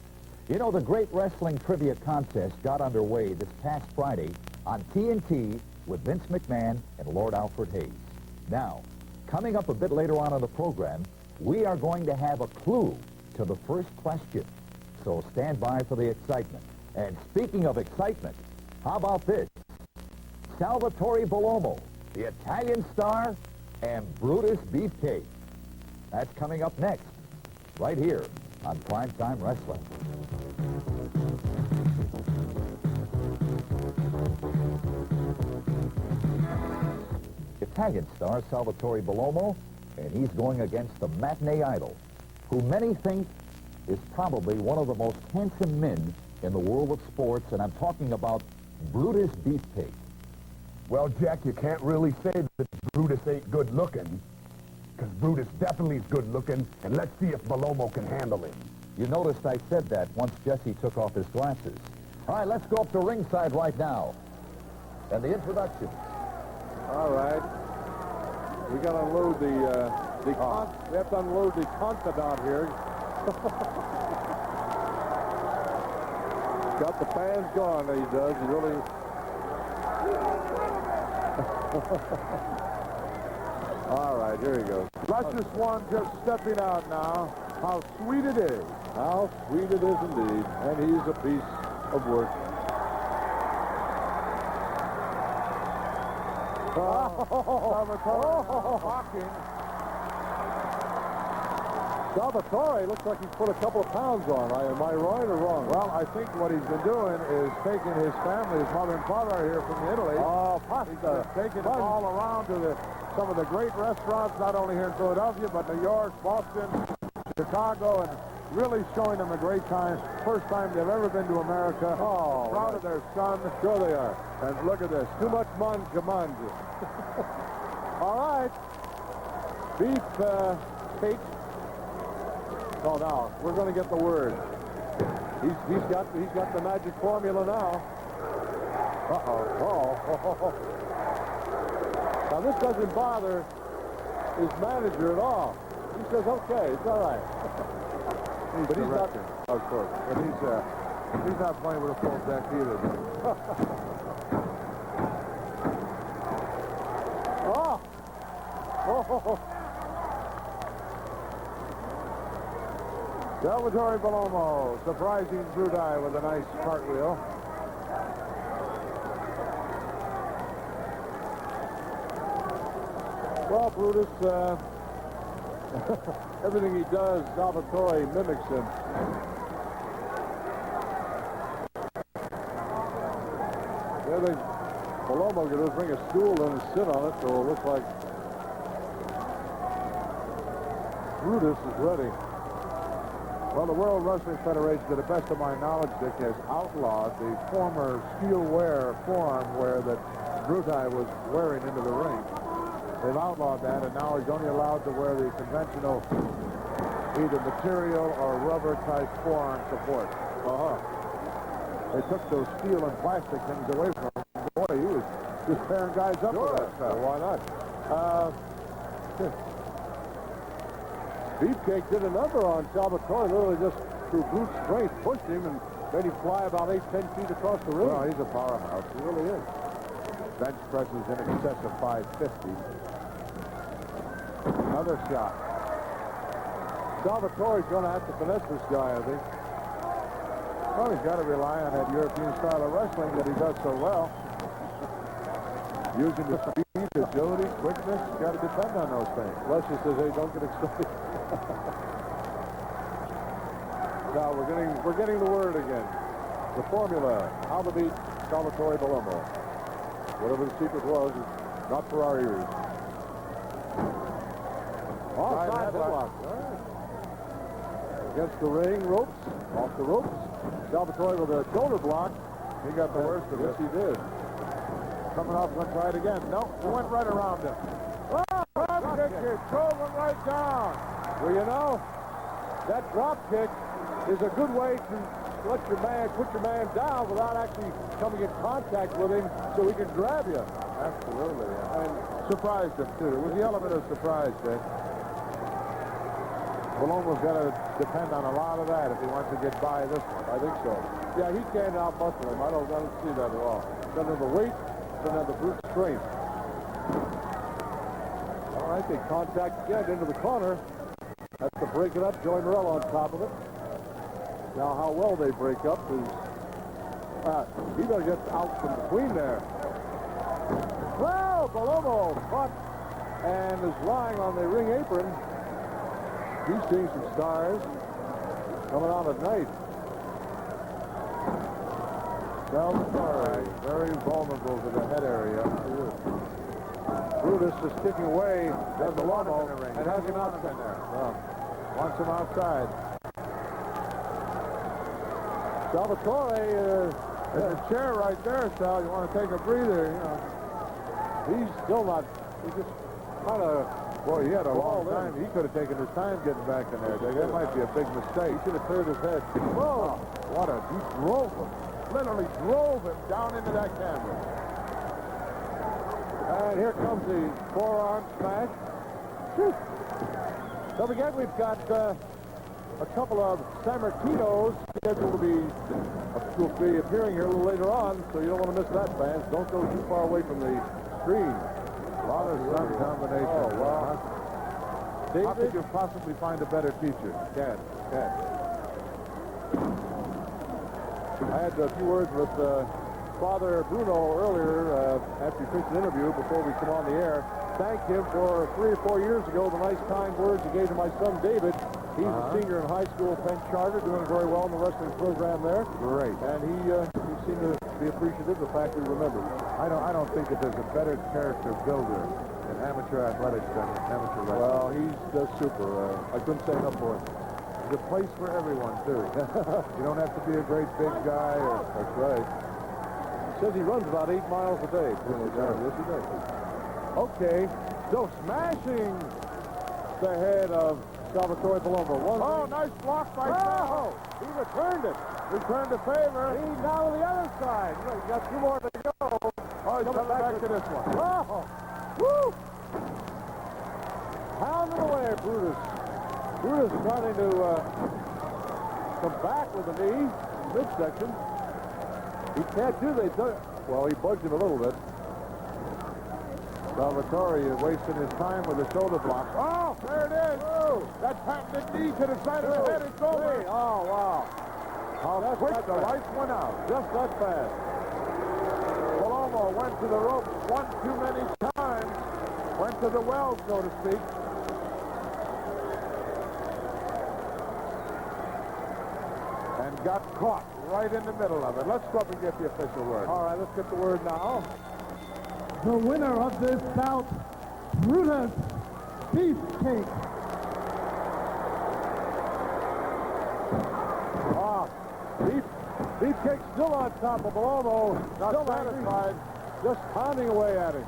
[SPEAKER 2] You know, the Great Wrestling Trivia Contest got underway this past Friday on TNT with Vince McMahon and Lord Alfred Hayes. Now, coming up a bit later on in the program, we are going to have a clue to the first question. So stand by for the excitement. And speaking of excitement, how about this? Salvatore Bellomo, the Italian star, and Brutus Beefcake. That's coming up next, right here on Primetime Wrestling. Italian star Salvatore Bellomo, and he's going against the matinee idol, who many think is probably one of the most handsome men in the world of sports, and I'm talking about Brutus Beefcake.
[SPEAKER 1] Well, Jack, you can't really say that Brutus ain't good looking, because Brutus definitely is good looking, and let's see if Bellomo can handle him.
[SPEAKER 2] You noticed I said that once Jesse took off his glasses. All right, let's go up to ringside right now. And the introduction.
[SPEAKER 3] All right. We got to unload we have to unload the confidant here. Got the fans going, he does. He really... All right, here he goes.
[SPEAKER 6] Luscious one just stepping out now. How sweet it is.
[SPEAKER 3] How sweet it is indeed. And he's a piece of work. Salvatore looks like he's put a couple of pounds on. Am I right or wrong?
[SPEAKER 6] Well, I think what he's been doing is taking his family, his mother and father are here from Italy.
[SPEAKER 3] Oh,
[SPEAKER 6] He's
[SPEAKER 3] pasta.
[SPEAKER 6] taking them all around to some of the great restaurants, not only here in Philadelphia, but New York, Boston, Chicago, and really showing them a great time. First time they've ever been to America.
[SPEAKER 3] Oh,
[SPEAKER 6] proud of their son.
[SPEAKER 3] Sure they are.
[SPEAKER 6] And look at this.
[SPEAKER 3] Too much command. All right. Beef cake. Oh, now we're going to get the word. He's got the magic formula now. Oh. Now this doesn't bother his manager at all. He says, "Okay, it's all right."
[SPEAKER 6] But he's not, of course. But he's not playing with a full deck either.
[SPEAKER 3] Oh.
[SPEAKER 6] Salvatore Bellomo surprising Brudai with a nice cartwheel.
[SPEAKER 3] Well, Brutus, Everything he does, Salvatore mimics him. The other thing Paloma could do is bring a stool in and sit on it, so it'll look like Brutus is ready. Well, the World Wrestling Federation, to the best of my knowledge, Dick, has outlawed the former steel wear form that Brutai was wearing into the ring. They've outlawed that, and now he's only allowed to wear the conventional either material or rubber-type forearm support. They took those steel and plastic things away from him. Boy, he was just tearing guys up with that stuff.
[SPEAKER 6] Why not?
[SPEAKER 3] Beefcake did a number on Salvatore, literally just through brute strength, pushed him and made him fly about 8-10 feet across the ring.
[SPEAKER 6] Well, he's a powerhouse.
[SPEAKER 3] He really is.
[SPEAKER 6] Bench presses in excess of 550. Another shot.
[SPEAKER 3] Salvatore's going to have to finesse this guy, I think.
[SPEAKER 6] Well, he's got to rely on that European style of wrestling that he does so well. Using the speed, agility, quickness, you got to depend on those things.
[SPEAKER 3] Leslie says, hey, don't get excited. Now, we're getting the word again. The formula, how to beat Salvatore Paloma. Whatever the secret was, is not for our ears. Side headlock. Against the ring, ropes, off the ropes. Salvatore with a shoulder block.
[SPEAKER 6] He got the worst of
[SPEAKER 3] Yes,
[SPEAKER 6] it.
[SPEAKER 3] he did.
[SPEAKER 6] Coming off, going to try it again. No, he went right around him.
[SPEAKER 3] Drop kick here, drove him right down. Well, you know, that drop kick is a good way to put your man down without actually coming in contact with him so he can grab you.
[SPEAKER 6] Absolutely. And surprised him, too. It was the element of surprise, Dick. Paloma's got to depend on a lot of that if he wants to get by this one.
[SPEAKER 3] I think so. Yeah, he can't out-muscle him. I don't see that at all. Doesn't have the weight, doesn't have the brute strength. All right, they contact again into the corner. That's to break it up. Joey Morello on top of it. Now, how well they break up is... he better get out from between there. Well, Palomo caught and is lying on the ring apron. He's seeing some stars coming out at night.
[SPEAKER 6] Salvatore, very vulnerable to the head area.
[SPEAKER 3] Brutus is kicking away at the Lomo
[SPEAKER 6] in the ring.
[SPEAKER 3] and has him outside there.
[SPEAKER 6] Wants him outside.
[SPEAKER 3] Salvatore,
[SPEAKER 6] There's a chair right there, Sal. You want to take a breather, you know.
[SPEAKER 3] he's still not, he's just kind of,
[SPEAKER 6] Boy, he had a long
[SPEAKER 3] Walled in.
[SPEAKER 6] time. He could have taken his time getting back in there, Dick. That might be a big mistake.
[SPEAKER 3] he should have cleared his head.
[SPEAKER 6] Whoa! He drove him. Literally drove him down into that canvas.
[SPEAKER 3] And here comes the forearm smash. Whew. Don't forget, we've got a couple of San Martinos scheduled to be appearing here a little later on, so you don't want to miss that, fans. Don't go too far away from the screen.
[SPEAKER 6] A lot of sun combination.
[SPEAKER 3] Oh, wow.
[SPEAKER 6] How could you possibly find a better teacher?
[SPEAKER 3] Can't. I had a few words with Father Bruno earlier after he finished an interview before we come on the air. Thanked him for 3 or 4 years ago, the nice kind words he gave to my son David. He's a senior in high school, Penn Charter, doing very well in the wrestling program there.
[SPEAKER 6] Great.
[SPEAKER 3] And he seemed to be appreciative of the fact he remembered.
[SPEAKER 6] I don't think that there's a better character builder in amateur athletics than amateur wrestling.
[SPEAKER 3] Well, he's just super. I couldn't say enough for him.
[SPEAKER 6] There's a place for everyone, too. You don't have to be a great big guy.
[SPEAKER 3] That's right. He says he runs about 8 miles a day. Yes, he does. Okay, so smashing the head of Salvatore Paloma.
[SPEAKER 6] Oh, nice block by Sal.
[SPEAKER 3] He returned it.
[SPEAKER 6] Returned the favor.
[SPEAKER 3] He's now on the other side. He's got 2 more to go.
[SPEAKER 6] Oh, he's coming back to this one.
[SPEAKER 3] Oh, woo! Pounding away, Brutus. Brutus trying to come back with a knee in midsection. He can't do that. Well, he bugged him a little bit.
[SPEAKER 6] Salvatore is wasting his time with the shoulder blocks. Oh, there it is.
[SPEAKER 3] Oh.
[SPEAKER 6] That patented knee to the side of the head. It's over.
[SPEAKER 3] Oh, wow.
[SPEAKER 6] How
[SPEAKER 3] Just
[SPEAKER 6] quick
[SPEAKER 3] that
[SPEAKER 6] the
[SPEAKER 3] fast.
[SPEAKER 6] lights went out.
[SPEAKER 3] Just that fast.
[SPEAKER 6] Paloma went to the rope one too many times. Went to the well, so to speak. got caught right in the middle of it. Let's go up and get the official word.
[SPEAKER 3] All right, let's get the word now.
[SPEAKER 5] The winner of this bout, Brutus Beefcake.
[SPEAKER 3] Beefcake still on top of Belomo. Not satisfied. Just pounding away at him.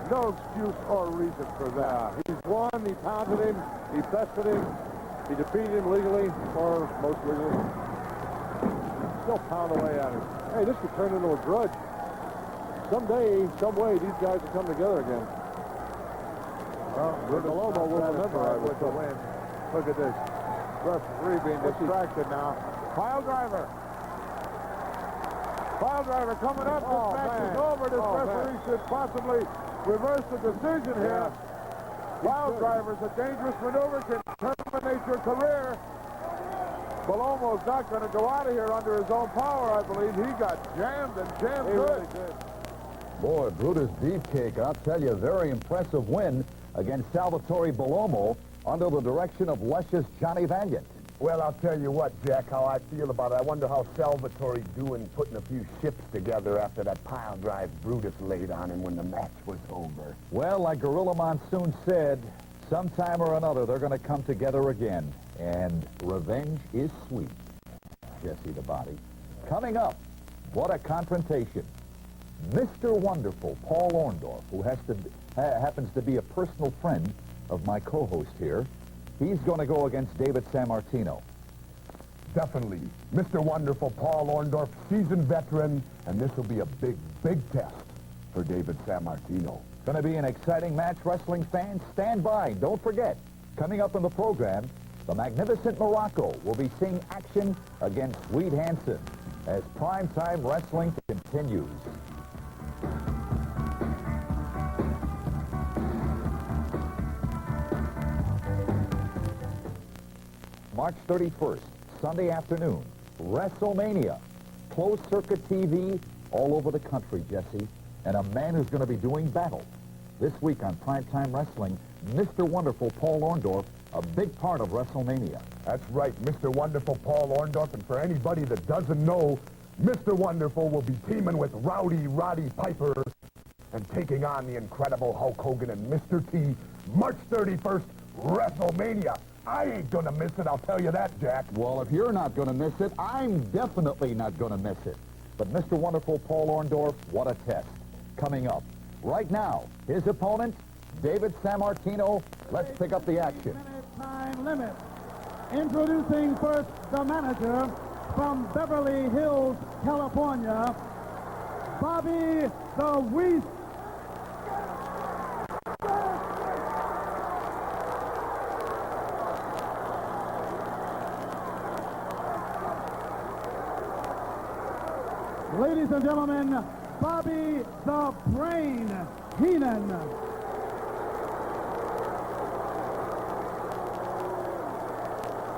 [SPEAKER 6] No excuse or reason for that.
[SPEAKER 3] He's won. He pounded him. He bested him. He defeated him legally, or most legally. Still pound away at him. Hey, this could turn into a grudge. Someday, some way, these guys will come together again.
[SPEAKER 6] Well,
[SPEAKER 3] Belomo will remember
[SPEAKER 6] with the win. Look at this. Referee being distracted now. Pile driver. Pile driver coming up. This match is over. This referee should possibly reverse the decision here. Pile driver's a dangerous maneuver, can terminate your career. Belomo's not going to go out of here under his own power, I believe. He got jammed and jammed good.
[SPEAKER 3] Really did.
[SPEAKER 2] Boy, Brutus Beefcake, I'll tell you, very impressive win against Salvatore Belomo under the direction of luscious Johnny Valiant.
[SPEAKER 1] Well, I'll tell you what, Jack, how I feel about it. I wonder how Salvatore's doing putting a few ships together after that pile drive Brutus laid on him when the match was over.
[SPEAKER 2] Well, like Gorilla Monsoon said, sometime or another they're going to come together again. And revenge is sweet. Jesse the Body. Coming up, what a confrontation. Mr. Wonderful, Paul Orndorff, who happens to be a personal friend of my co-host here, he's going to go against David Sammartino.
[SPEAKER 1] Definitely. Mr. Wonderful, Paul Orndorff, seasoned veteran, and this will be a big, big test for David Sammartino.
[SPEAKER 2] Going to be an exciting match, wrestling fans. Stand by. Don't forget, coming up in the program, the magnificent Morocco will be seeing action against Swede Hansen as primetime wrestling continues. March 31st, Sunday afternoon, WrestleMania. Closed circuit TV all over the country, Jesse. And a man who's going to be doing battle. This week on Primetime Wrestling, Mr. Wonderful Paul Orndorff, a big part of WrestleMania.
[SPEAKER 1] That's right, Mr. Wonderful Paul Orndorff. And for anybody that doesn't know, Mr. Wonderful will be teaming with Rowdy Roddy Piper and taking on the incredible Hulk Hogan and Mr. T, March 31st, WrestleMania. I ain't gonna miss it, I'll tell you that, Jack.
[SPEAKER 2] Well, if you're not gonna miss it, I'm definitely not gonna miss it. But Mr. Wonderful Paul Orndorff, what a test. Coming up. Right now, his opponent, David Sammartino. Let's pick up the action.
[SPEAKER 4] Time limit. Introducing first the manager from Beverly Hills, California, Bobby the Weast. Ladies and gentlemen, Bobby the Brain Heenan.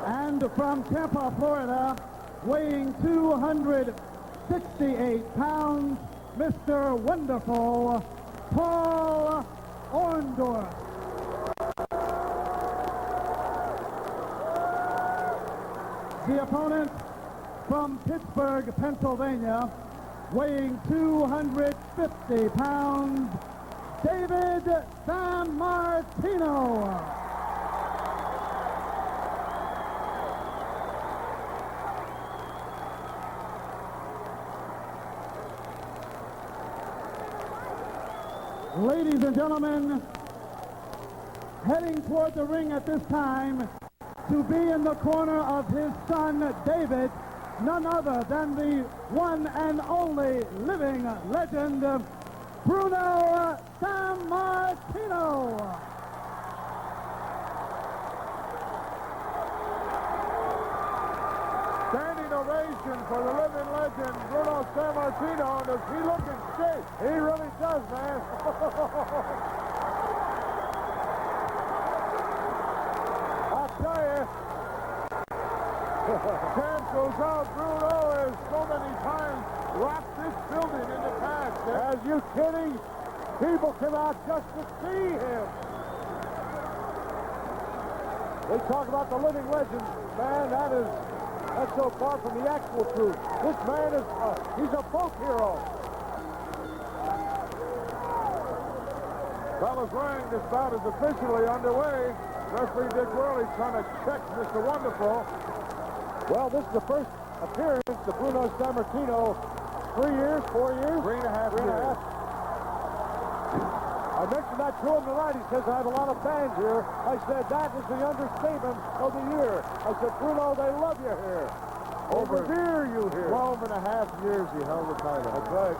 [SPEAKER 4] And from Tampa, Florida, weighing 268 pounds, Mr. Wonderful, Paul Orndorff. The opponent from Pittsburgh, Pennsylvania, weighing 250 pounds, David Sammartino. Ladies and gentlemen, heading toward the ring at this time to be in the corner of his son, David, none other than the one and only living legend, Bruno Sammartino.
[SPEAKER 6] Standing ovation for the living legend, Bruno Sammartino. Does he look in shape? He really does, man. I'll tell you, chance goes out. Bruno has so many times rocked this building in the past.
[SPEAKER 3] Are you kidding? People come out just to see him. They talk about the living legend. Man, that is That's so far from the actual truth. This man is, he's a folk hero.
[SPEAKER 6] Fellas, ring, this bout is officially underway. Referee Dick Worley trying to check Mr. Wonderful.
[SPEAKER 3] Well, this is the first appearance of Bruno Sammartino. 3 years, 4 years?
[SPEAKER 6] 3.5 years.
[SPEAKER 3] I mentioned that to him tonight. He says, I have a lot of fans here. I said, that is the understatement of the year. I said, Bruno, they love you here. They revere you here.
[SPEAKER 6] 12.5 years he held the title.
[SPEAKER 3] That's right.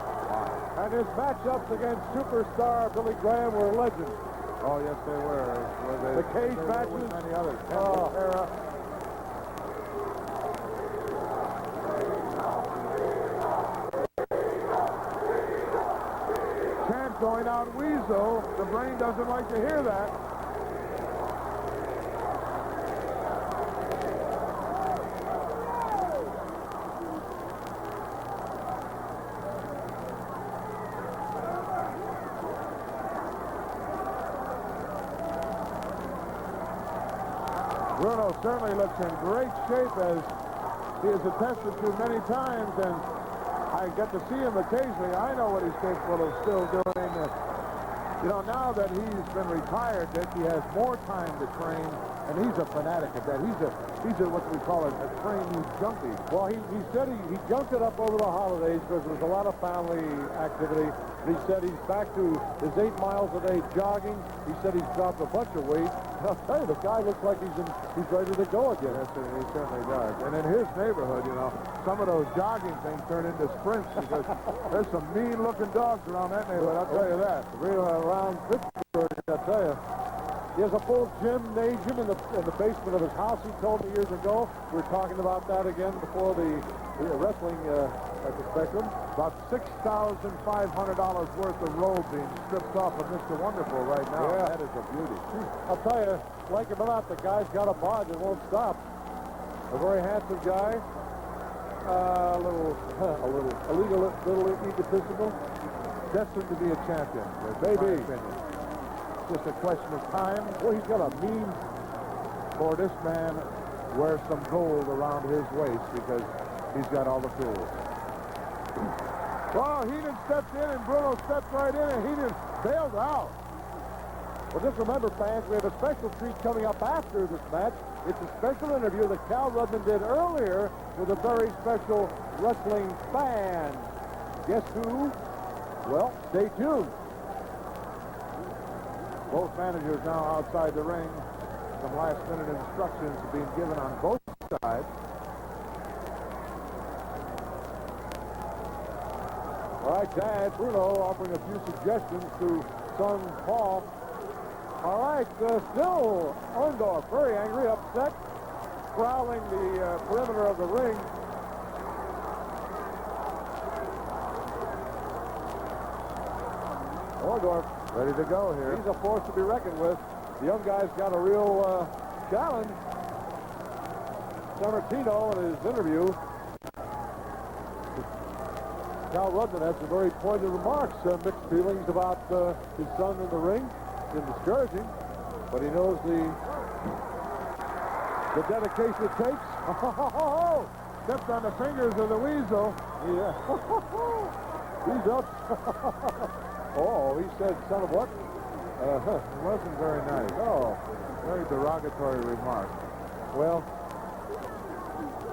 [SPEAKER 3] And his matchups against superstar Billy Graham were legends.
[SPEAKER 6] Oh, yes, they were.
[SPEAKER 3] The cage matches.
[SPEAKER 6] With many others.
[SPEAKER 3] Era.
[SPEAKER 6] Chant going out Weasel. The brain doesn't like to hear that. Bruno certainly looks in great shape, as he has attested to many times, and I get to see him occasionally. I know what he's capable of still doing. You know, now that he's been retired, Dick, he has more time to train, and he's a fanatic at that. He's a what we call a trainee junkie.
[SPEAKER 3] Well, he said he junked it up over the holidays because there was a lot of family activity. And he said he's back to his 8 miles a day jogging. He said he's dropped a bunch of weight. And I'll tell you, the guy looks like he's ready to go again.
[SPEAKER 6] Yes, he certainly does. And in his neighborhood, you know, some of those jogging things turn into sprints because there's some mean-looking dogs around that neighborhood, I'll tell you that.
[SPEAKER 3] Around Pittsburgh, I'll tell you. He has a full gymnasium in the basement of his house, he told me years ago. We were talking about that again before the wrestling at the Spectrum.
[SPEAKER 6] About $6,500 worth of robe being stripped off of Mr. Wonderful right now.
[SPEAKER 3] Yeah.
[SPEAKER 6] That is a beauty.
[SPEAKER 3] I'll tell you, like him or not, the guy's got a bod that won't stop. A very handsome guy. A little egotistical.
[SPEAKER 6] Destined to be a champion.
[SPEAKER 3] Maybe.
[SPEAKER 6] Just a question of time.
[SPEAKER 3] Well, he's got a mean.
[SPEAKER 6] For this man wears some gold around his waist because he's got all the tools. Well, Heenan stepped in and Bruno stepped right in and Heenan bailed out.
[SPEAKER 3] Well, just remember, fans, we have a special treat coming up after this match. It's a special interview that Cal Rudman did earlier with a very special wrestling fan. Guess who? Well, stay tuned.
[SPEAKER 6] Both managers now outside the ring. Some last-minute instructions being given on both sides.
[SPEAKER 3] All right, Dad, Bruno offering a few suggestions to son Paul. All right, still Orndorff, very angry, upset, prowling the perimeter of the ring. Orndorff,
[SPEAKER 6] Ready to go here.
[SPEAKER 3] he's a force to be reckoned with. The young guy's got a real challenge. Sammartino in his interview. Cal Rudman had some very pointed remarks, mixed feelings about his son in the ring. Been discouraging, but he knows the dedication it takes.
[SPEAKER 6] Stepped on the fingers of the Weasel.
[SPEAKER 3] Yeah. He's up. Oh, he said, son of what?
[SPEAKER 6] It wasn't very nice.
[SPEAKER 3] Oh,
[SPEAKER 6] Very derogatory remark.
[SPEAKER 3] well.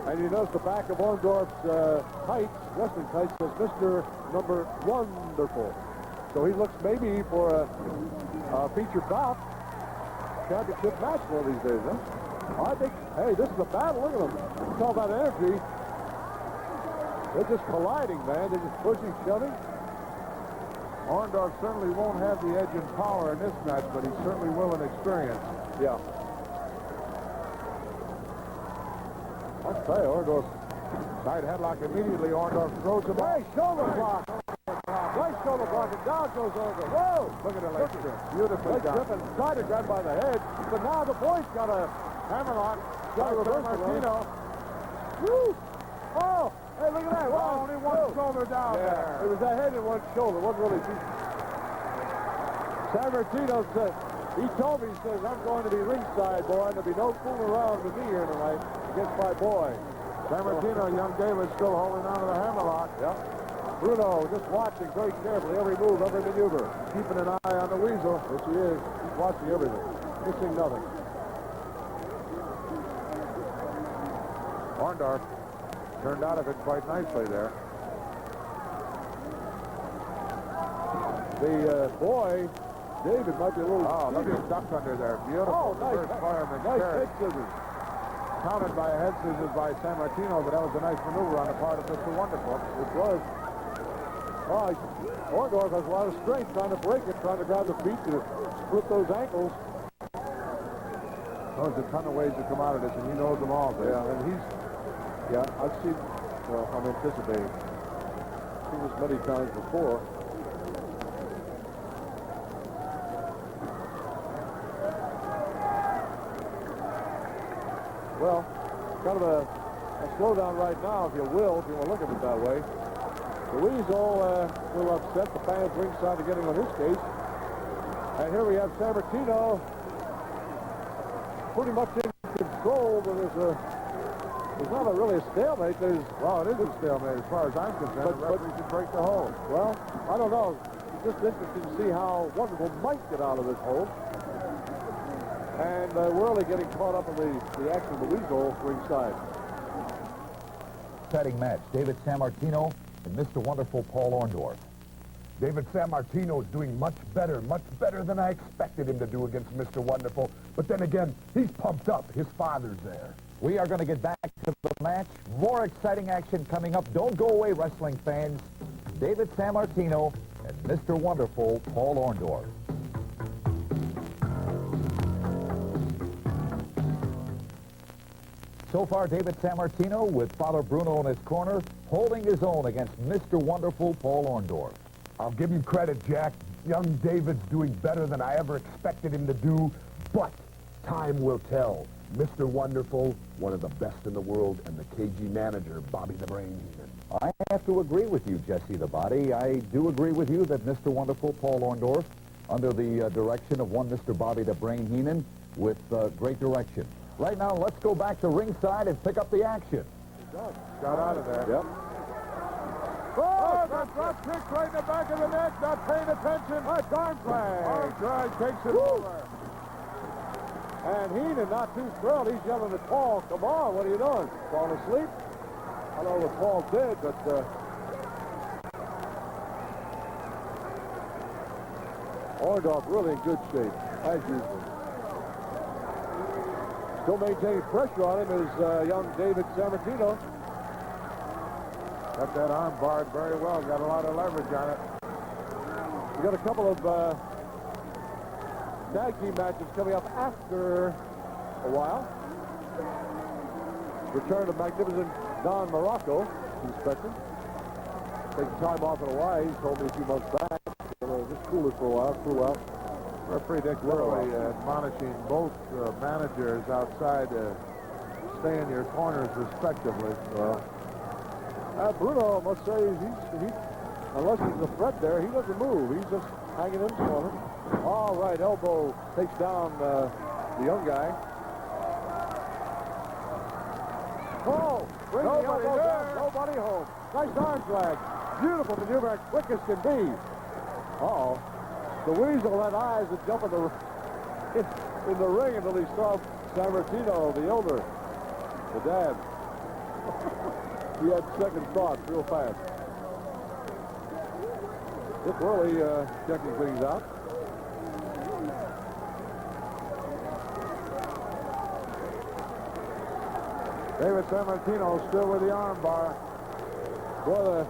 [SPEAKER 3] And you notice the back of Orndorff's tights, wrestling tights, says Mr. Number Wonderful. So he looks maybe for a featured bout. Championship match one of these days, huh? I think, hey, this is a battle. Look at them. It's all about energy. They're just colliding, man. They're just pushing, shoving.
[SPEAKER 6] Orndorff certainly won't have the edge in power in this match, but he certainly will in experience.
[SPEAKER 3] Yeah. I'll tell you, Orndorff.
[SPEAKER 6] Side headlock immediately. Orndorff throws him
[SPEAKER 3] Nice
[SPEAKER 6] off.
[SPEAKER 3] shoulder block. Nice shoulder block. And down goes Orndorff. Whoa!
[SPEAKER 6] Look at it, leg trip. Beautifully
[SPEAKER 3] Leg
[SPEAKER 6] done.
[SPEAKER 3] trip and tried to grab by the head. But now the boy's got a hammerlock. Got a reversal.
[SPEAKER 6] Martino.
[SPEAKER 3] Woo! Oh! Hey, look at that.
[SPEAKER 6] Well, only one shoulder down
[SPEAKER 3] Yeah,
[SPEAKER 6] there.
[SPEAKER 3] it was a head and one shoulder. Wasn't really deep. Sammartino said, he told me, he says, I'm going to be ringside, boy, and there'll be no fooling around with me here tonight against my boy. San Martino, young David still holding on to the hammerlock. Yep. Bruno just watching very carefully every move, every maneuver. Keeping an eye on the Weasel. Yes, he is. He's watching everything. Missing nothing. Orndorff turned out of it quite nicely there. The boy, David, might be a little... Oh, look at duck under there. Beautiful. Oh, nice. First fireman. Nice head scissors. Counted by a head scissors by San Martino, but that was a nice maneuver on the part of Mr. Wonderful. It was. Oh, Orndorff has a lot of strength trying to break it, trying to grab the feet to split those ankles. There's a ton of ways to come out of this, and he knows them all. Yeah, and he's... Yeah, I've seen... Well, I'm anticipating. I've seen this many times before. Well, kind of a slowdown right now, if you will, if you want to look at it that way. The Weasel will upset the fans ringside to getting on his case. And here we have San Martino pretty much in control, but there's not really a stalemate. Well, it is a stalemate as far as I'm concerned. The referee should break the hold. Well, I don't know. It's just interesting to see how Wonderful might get out of this hold. And we're really getting caught up in the action of the Weasel ringside.
[SPEAKER 2] Exciting match. David San Martino and Mr. Wonderful Paul Orndorff.
[SPEAKER 1] David San Martino is doing much better than I expected him to do against Mr. Wonderful. But then again, he's pumped up. His father's there.
[SPEAKER 2] We are going to get back to the match. More exciting action coming up. Don't go away, wrestling fans. David San Martino and Mr. Wonderful Paul Orndorff. So far, David San Martino with Father Bruno in his corner, holding his own against Mr. Wonderful Paul Orndorff.
[SPEAKER 1] I'll give him credit, Jack. Young David's doing better than I ever expected him to do, but time will tell. Mr. Wonderful, one of the best in the world, and the KG manager, Bobby the Brain Heenan.
[SPEAKER 2] I have to agree with you, Jesse the Body. I do agree with you that Mr. Wonderful Paul Orndorff, under the direction of one Mr. Bobby the Brain Heenan, with great direction. Right now, let's go back to ringside and pick up the action.
[SPEAKER 3] Got out of there. Yep. Oh, that drop kick right in the back of the neck. Not paying attention. A arm flag. Arm drag takes it over. And Heenan not too thrilled. He's yelling at Paul, come on, what are you doing? Falling asleep? I don't know what Paul did, but Orndorff really in good shape, as usual. Still maintaining pressure on him is young David San Martino. Got that arm barred very well. Got a lot of leverage on it. We got a couple of tag team matches coming up after a while. Return of magnificent Don Morocco, expected. Taking time off in Hawaii. He told me a few months back. Just cool it for a while. Cool out. Referee Dick Worley admonishing both managers outside to stay in your corners respectively. Bruno, I must say, he unless he's a threat there, he doesn't move. He's just hanging in the corner. All right, elbow takes down the young guy. Oh, bring the elbow down. Nobody home. Nice arm drag. Beautiful maneuver, quick as can be. Uh-oh. The Weasel had eyes that jump in the ring until he saw San Martino, the elder, the dad. He had second thoughts real fast. Dick Worley checking things out. David San Martino still with the arm bar. Boy,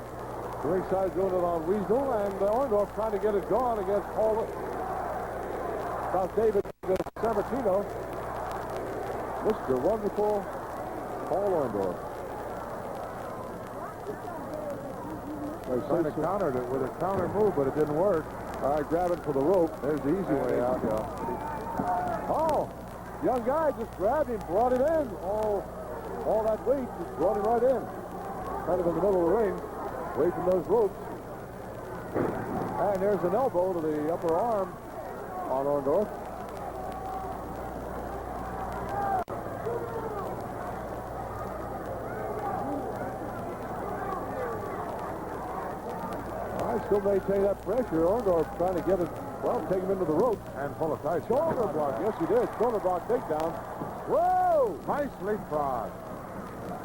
[SPEAKER 3] the ringside doing it on Weasel, and Orndorff trying to get it going against Paul. About David San Martino. Mr. Wonderful Paul Orndorff. They kind of countered it with a counter move, but it didn't work. All right, grabbing for the rope. There's the easy way out. Oh, young guy just grabbed him, brought him in. All that weight just brought him right in. Kind of in the middle of the ring, away from those ropes. And there's an elbow to the upper arm on Orndorff. still maintain that pressure. Orndorff trying to get it, well, take him into the ropes.
[SPEAKER 6] And full of tight.
[SPEAKER 3] Shoulder block. Yes, he did. Shoulder block takedown. Whoa!
[SPEAKER 6] Nice leapfrog.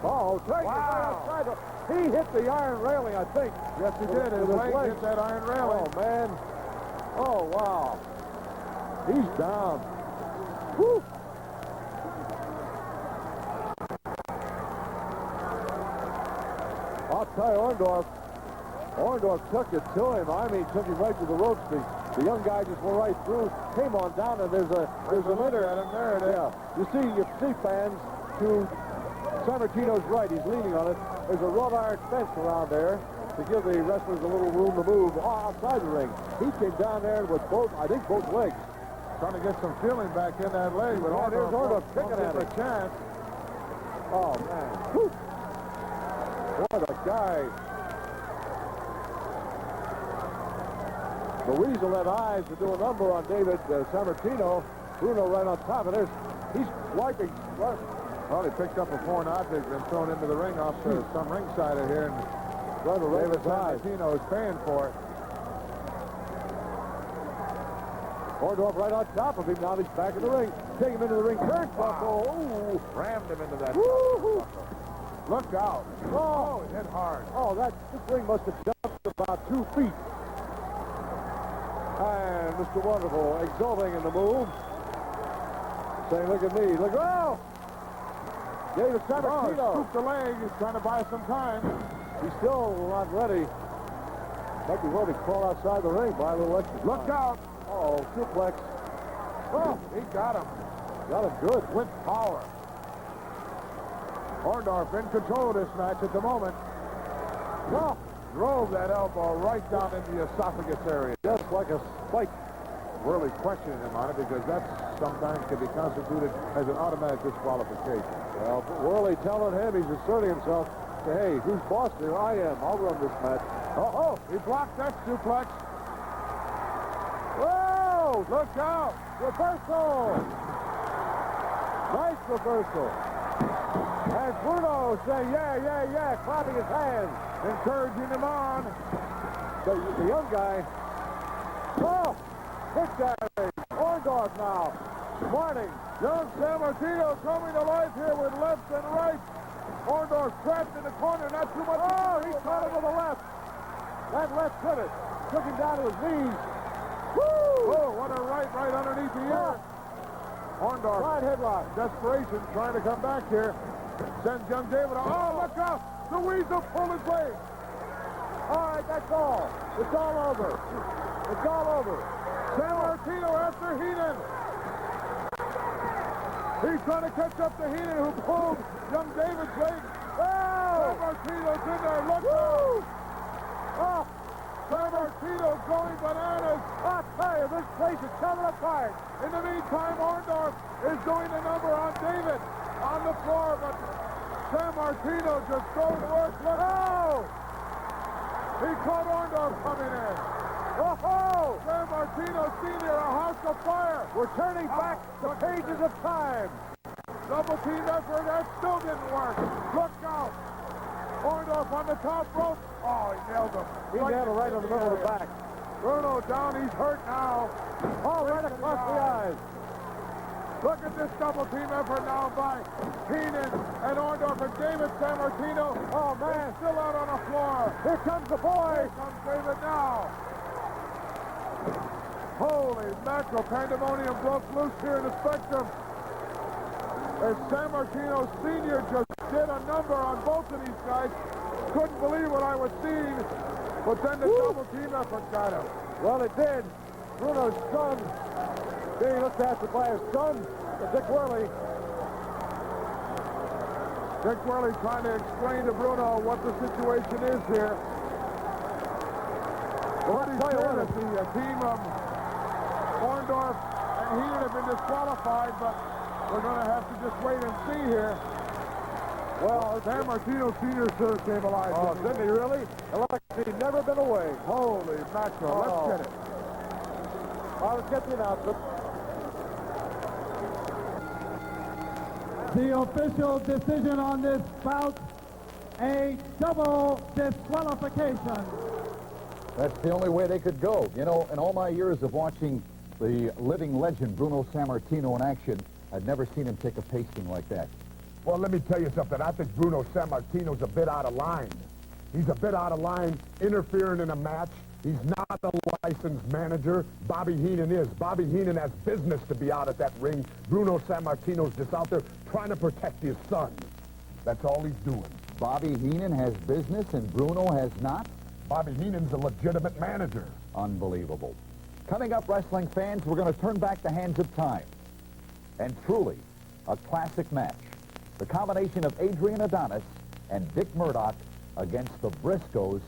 [SPEAKER 3] Oh, take
[SPEAKER 6] Wow.
[SPEAKER 3] it right outside. He hit the iron railing, I think.
[SPEAKER 6] Yes, he did. His leg hit that iron railing.
[SPEAKER 3] Oh, man. Oh, wow. He's down. Whew. I'll tell you, Orndorff took it to him. I mean, took him right to the ropes. The young guy just went right through, came on down, and there's a litter
[SPEAKER 6] at him. There it is.
[SPEAKER 3] Yeah. You see fans to Sammartino's right. He's leaning on it. There's a wrought iron fence around there to give the wrestlers a little room to move outside the ring. He came down there with both legs.
[SPEAKER 6] Trying to get some feeling back in that leg. But
[SPEAKER 3] Yeah, there's Orndorff
[SPEAKER 6] won't
[SPEAKER 3] kicking at
[SPEAKER 6] give
[SPEAKER 3] it.
[SPEAKER 6] a chance.
[SPEAKER 3] Oh, man. Whew. What a guy. The Weasel had eyes to do a number on David Sammartino. Bruno right on top of this. He's wiping. What?
[SPEAKER 6] Well, he picked up a foreign object and thrown into the ring off to some ringside here. And
[SPEAKER 3] David
[SPEAKER 6] David Sammartino is paying for it.
[SPEAKER 3] Orndorff right on top of him. Now he's back in the ring. Take him into the ring. Turnbuckle. Oh,
[SPEAKER 6] Rammed him into that.
[SPEAKER 3] woo-hoo.
[SPEAKER 6] Look out.
[SPEAKER 3] Oh,
[SPEAKER 6] It hit hard.
[SPEAKER 3] oh, this ring must have jumped about 2 feet. And Mr. Wonderful exulting in the move. Saying, look at me. Look, oh! David
[SPEAKER 6] Oh,
[SPEAKER 3] Sammartino.
[SPEAKER 6] scooped the leg. He's trying to buy some time.
[SPEAKER 3] He's still not ready. Might be ready to crawl outside the ring by a little extra time.
[SPEAKER 6] Look out.
[SPEAKER 3] Oh, suplex.
[SPEAKER 6] Oh, he got him.
[SPEAKER 3] Got him good.
[SPEAKER 6] With power. Orndorff in control of this match at the moment.
[SPEAKER 3] Oh,
[SPEAKER 6] Drove that elbow right down in the esophagus area.
[SPEAKER 3] just like a spike.
[SPEAKER 6] Really questioning him on it because that sometimes can be constituted as an automatic disqualification.
[SPEAKER 3] Well, Worley telling him, he's asserting himself. Say, hey, who's boss here? I am. I'll run this match.
[SPEAKER 6] Oh, he blocked that suplex.
[SPEAKER 3] Whoa!
[SPEAKER 6] Look out.
[SPEAKER 3] Reversal! Nice reversal. And Bruno saying, yeah, clapping his hands.
[SPEAKER 6] Encouraging him on.
[SPEAKER 3] The young guy. Oh! Hits at him. Orndorff now. Smarting.
[SPEAKER 6] Young Sammartino coming to life here with left and right. Orndorff trapped in the corner, not too much.
[SPEAKER 3] Oh, he caught him with the left. That left pivot took him down to his knees. Woo!
[SPEAKER 6] Oh, what a right underneath the ear. Orndorff,
[SPEAKER 3] Side headlock.
[SPEAKER 6] desperation, trying to come back here. Sends young David. Oh, look out. The Weasel pulled his leg.
[SPEAKER 3] All right, that's all. It's all over. It's all over.
[SPEAKER 6] Sammartino after Heenan. He's trying to catch up to Heenan, who pulled young David's leg.
[SPEAKER 3] Oh!
[SPEAKER 6] Sammartino's in there. Look
[SPEAKER 3] Woo!
[SPEAKER 6] out. Sammartino's going bananas.
[SPEAKER 3] I'll tell you, this place is coming apart.
[SPEAKER 6] In the meantime, Orndorff is doing the number on David on the floor, but Sammartino just goes to work. Look.
[SPEAKER 3] Oh!
[SPEAKER 6] He caught Orndorff coming in.
[SPEAKER 3] Oh-ho!
[SPEAKER 6] Sammartino Sr., a house of fire.
[SPEAKER 3] We're turning back the pages of time.
[SPEAKER 6] Double team effort, that still didn't work. Look out. Orndorff on the top rope. Oh, he nailed him.
[SPEAKER 3] He nailed him right in the middle of the back.
[SPEAKER 6] Bruno down, he's hurt now.
[SPEAKER 3] Oh, right across the eyes.
[SPEAKER 6] Look at this double team effort now by Heenan and Orndorff and David Sammartino.
[SPEAKER 3] Oh, man.
[SPEAKER 6] He's still out on the floor.
[SPEAKER 3] Here comes the boy.
[SPEAKER 6] Here comes David now. Holy mackerel, pandemonium broke loose here in the Spectrum. As Sammartino Sr. just did a number on both of these guys. Couldn't believe what I was seeing, but then the double team effort got him.
[SPEAKER 3] Well, it did. Bruno's son being looked after by his son, Dick Worley.
[SPEAKER 6] Dick Worley trying to explain to Bruno what the situation is here. What he's saying is the team of Orndorff and Heenan have been disqualified, but we're going to have to just wait and see here. Well, Sammartino Sr. sure came alive.
[SPEAKER 3] Oh, didn't he really? Like he'd never been away.
[SPEAKER 6] Holy mackerel, let's get it.
[SPEAKER 3] Well, let's get the announcement.
[SPEAKER 4] The official decision on this bout, a double disqualification.
[SPEAKER 2] That's the only way they could go. You know, in all my years of watching the living legend Bruno Sammartino in action, I've never seen him take a pasting like that.
[SPEAKER 1] Well, let me tell you something. I think Bruno Sammartino's a bit out of line. He's a bit out of line interfering in a match. He's not a licensed manager. Bobby Heenan is. Bobby Heenan has business to be out at that ring. Bruno Sammartino's just out there trying to protect his son. That's all he's doing.
[SPEAKER 2] Bobby Heenan has business and Bruno has not?
[SPEAKER 1] Bobby Heenan's a legitimate manager.
[SPEAKER 2] Unbelievable. Coming up, wrestling fans, we're going to turn back the hands of time. And truly, a classic match. The combination of Adrian Adonis and Dick Murdoch against the Briscoes,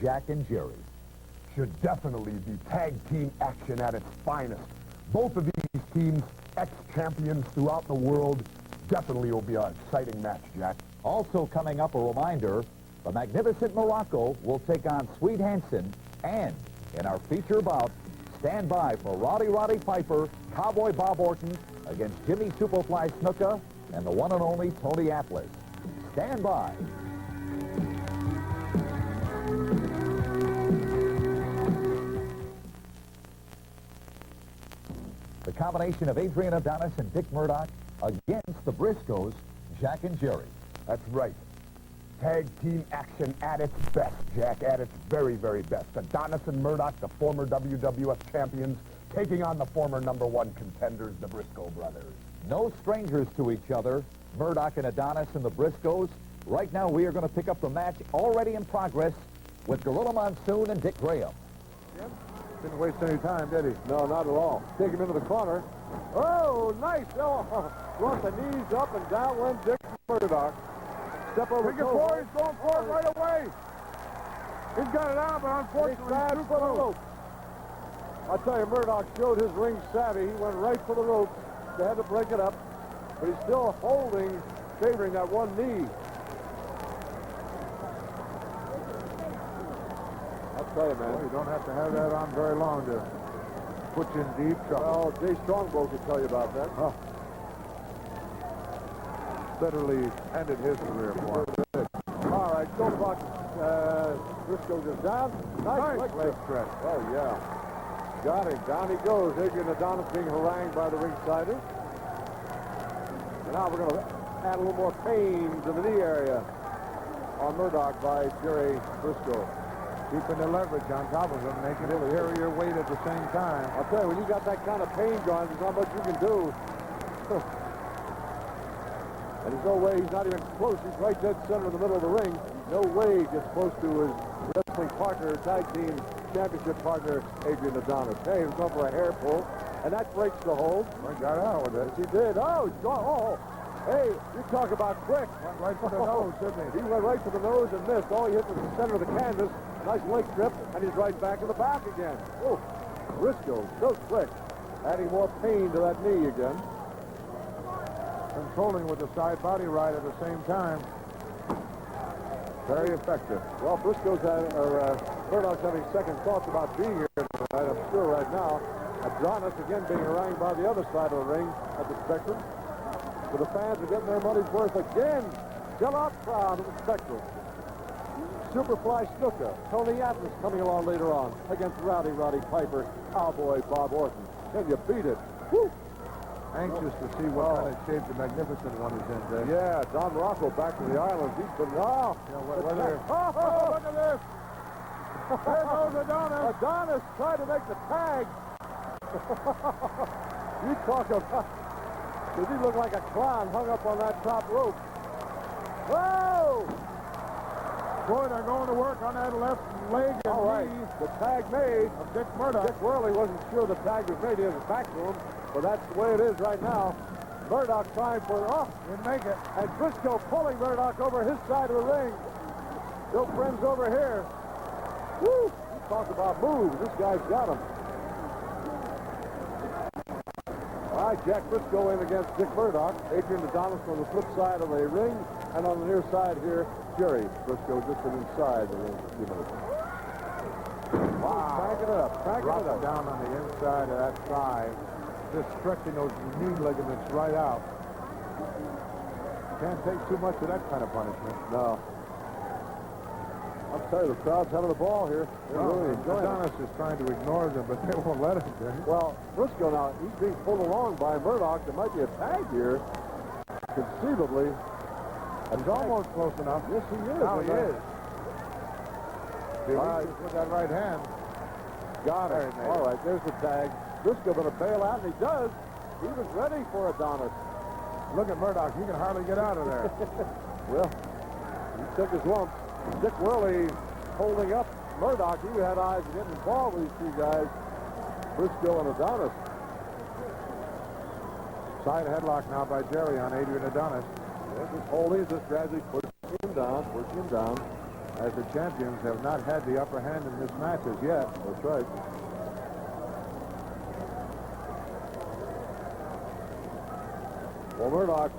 [SPEAKER 2] Jack and Jerry.
[SPEAKER 1] Should definitely be tag team action at its finest. Both of these teams, ex-champions throughout the world, definitely will be an exciting match, Jack.
[SPEAKER 2] Also coming up, a reminder, the Magnificent Morocco will take on Sweet Hansen, and in our feature bout, stand by for Roddy Piper, Cowboy Bob Orton against Jimmy Superfly Snuka and the one and only Tony Atlas. Stand by. The combination of Adrian Adonis and Dick Murdoch against the Briscoes, Jack and Jerry.
[SPEAKER 1] That's right. Tag team action at its best, Jack, at its very, very best. Adonis and Murdoch, the former WWF champions, taking on the former #1 contenders, the Briscoe brothers.
[SPEAKER 2] No strangers to each other, Murdoch and Adonis and the Briscoes. Right now, we are going to pick up the match already in progress with Gorilla Monsoon and Dick Graham.
[SPEAKER 6] Didn't waste any time, did he?
[SPEAKER 3] No, not at all. Take him into the corner. Oh, nice. Oh, brought the knees up and down went Dick Murdoch. Step over.
[SPEAKER 6] Big four, he's going for it right away. He's got it out, but unfortunately, he's too
[SPEAKER 3] for the
[SPEAKER 6] close.
[SPEAKER 3] rope. I'll tell you, Murdoch showed his ring savvy. He went right for the ropes. They had to break it up, but he's still holding, favoring that one knee. I'll tell you, man.
[SPEAKER 6] Well, you don't have to have that on very long to put you in deep trouble.
[SPEAKER 3] Well, Jay Strongbow can tell you about that.
[SPEAKER 6] Oh. Literally ended his career for him.
[SPEAKER 3] All right, go Buck. Briscoe is down. Nice
[SPEAKER 6] leg stretch.
[SPEAKER 3] Oh, yeah. Got him. Down he goes. Adrian Adonis being harangued by the ringsiders. And now we're going to add a little more pain to the knee area on Murdoch by Jerry Briscoe.
[SPEAKER 6] Keeping the leverage on top of him, making it carry your weight at the same time.
[SPEAKER 3] I'll tell you, when you got that kind of pain going, there's not much you can do. And there's no way, he's not even close. He's right dead center in the middle of the ring. No way he gets close to his wrestling partner, tag team championship partner, Adrian Adonis. Hey, he's going for a hair pull, and that breaks the hold.
[SPEAKER 6] He got out with it.
[SPEAKER 3] Yes, he did. Oh, he's gone. Oh, hey, you talk about quick.
[SPEAKER 6] Went right for the nose, didn't he?
[SPEAKER 3] He went right for the nose and missed. All he hit was the center of the canvas. Nice leg trip, and he's right back in the back again. Oh, Briscoe, so quick. Adding more pain to that knee again.
[SPEAKER 6] Controlling with the side body right at the same time. Very effective.
[SPEAKER 3] Well, Murdoch's having second thoughts about being here tonight, I'm sure right now. Adonis again being harangued by the other side of the ring at the Spectrum. So the fans are getting their money's worth again. Sellout crowd at the Spectrum. Superfly Snuka, Tony Atlas coming along later on against Roddy Piper, Cowboy Bob Orton. Can you beat it? Woo!
[SPEAKER 6] Anxious to see what kind of shape the Magnificent One is in, Dave.
[SPEAKER 3] Yeah, Don Rocco back to the island. He's been,
[SPEAKER 6] Yeah, whether...
[SPEAKER 3] Oh, look at this!
[SPEAKER 6] There goes Adonis.
[SPEAKER 3] Adonis tried to make the tag. You talk about... Does he look like a clown hung up on that top rope? Whoa!
[SPEAKER 6] Boy, they're going to work on that left leg and
[SPEAKER 3] All right,
[SPEAKER 6] knee
[SPEAKER 3] the tag made.
[SPEAKER 6] of Dick Murdoch.
[SPEAKER 3] Dick Worley wasn't sure the tag was made. He has his back to him, but that's the way it is right now. Murdoch trying for... Oh,
[SPEAKER 6] Didn't make it.
[SPEAKER 3] and Briscoe pulling Murdoch over his side of the ring. No friends over here. Woo! You talk about moves. This guy's got him. All right, Jack Briscoe in against Dick Murdoch. Adrian Adonis on the flip side of the ring, and on the near side here, Jerry Briscoe just been inside the ring for a few minutes. Wow. Cranking it up, cranking
[SPEAKER 6] Drop
[SPEAKER 3] it up.
[SPEAKER 6] it down on the inside of that thigh. Just stretching those knee ligaments right out. Can't take too much of that kind of punishment.
[SPEAKER 3] No. I'll tell you, the crowd's having a ball here. They're really enjoying it.
[SPEAKER 6] Adonis is trying to ignore them, but they won't let him.
[SPEAKER 3] Well, Briscoe now, he's being pulled along by Murdoch. There might be a tag here, conceivably.
[SPEAKER 6] He's almost close enough.
[SPEAKER 3] Yes, he is.
[SPEAKER 6] Now he is.
[SPEAKER 3] All right.
[SPEAKER 6] With that right hand.
[SPEAKER 3] Got it. All right, there's the tag. Briscoe going to bail out, and he does. He was ready for Adonis.
[SPEAKER 6] Look at Murdoch. He can hardly get out of there.
[SPEAKER 3] Well, he took his lumps. Dick Worley holding up Murdoch. He had eyes to get involved with these two guys, Briscoe and Adonis.
[SPEAKER 6] Side headlock now by Jerry on Adrian Adonis.
[SPEAKER 3] Yeah, just holding, just gradually pushing him down,
[SPEAKER 6] As the champions have not had the upper hand in this match as yet.
[SPEAKER 3] That's right. Well, Murdoch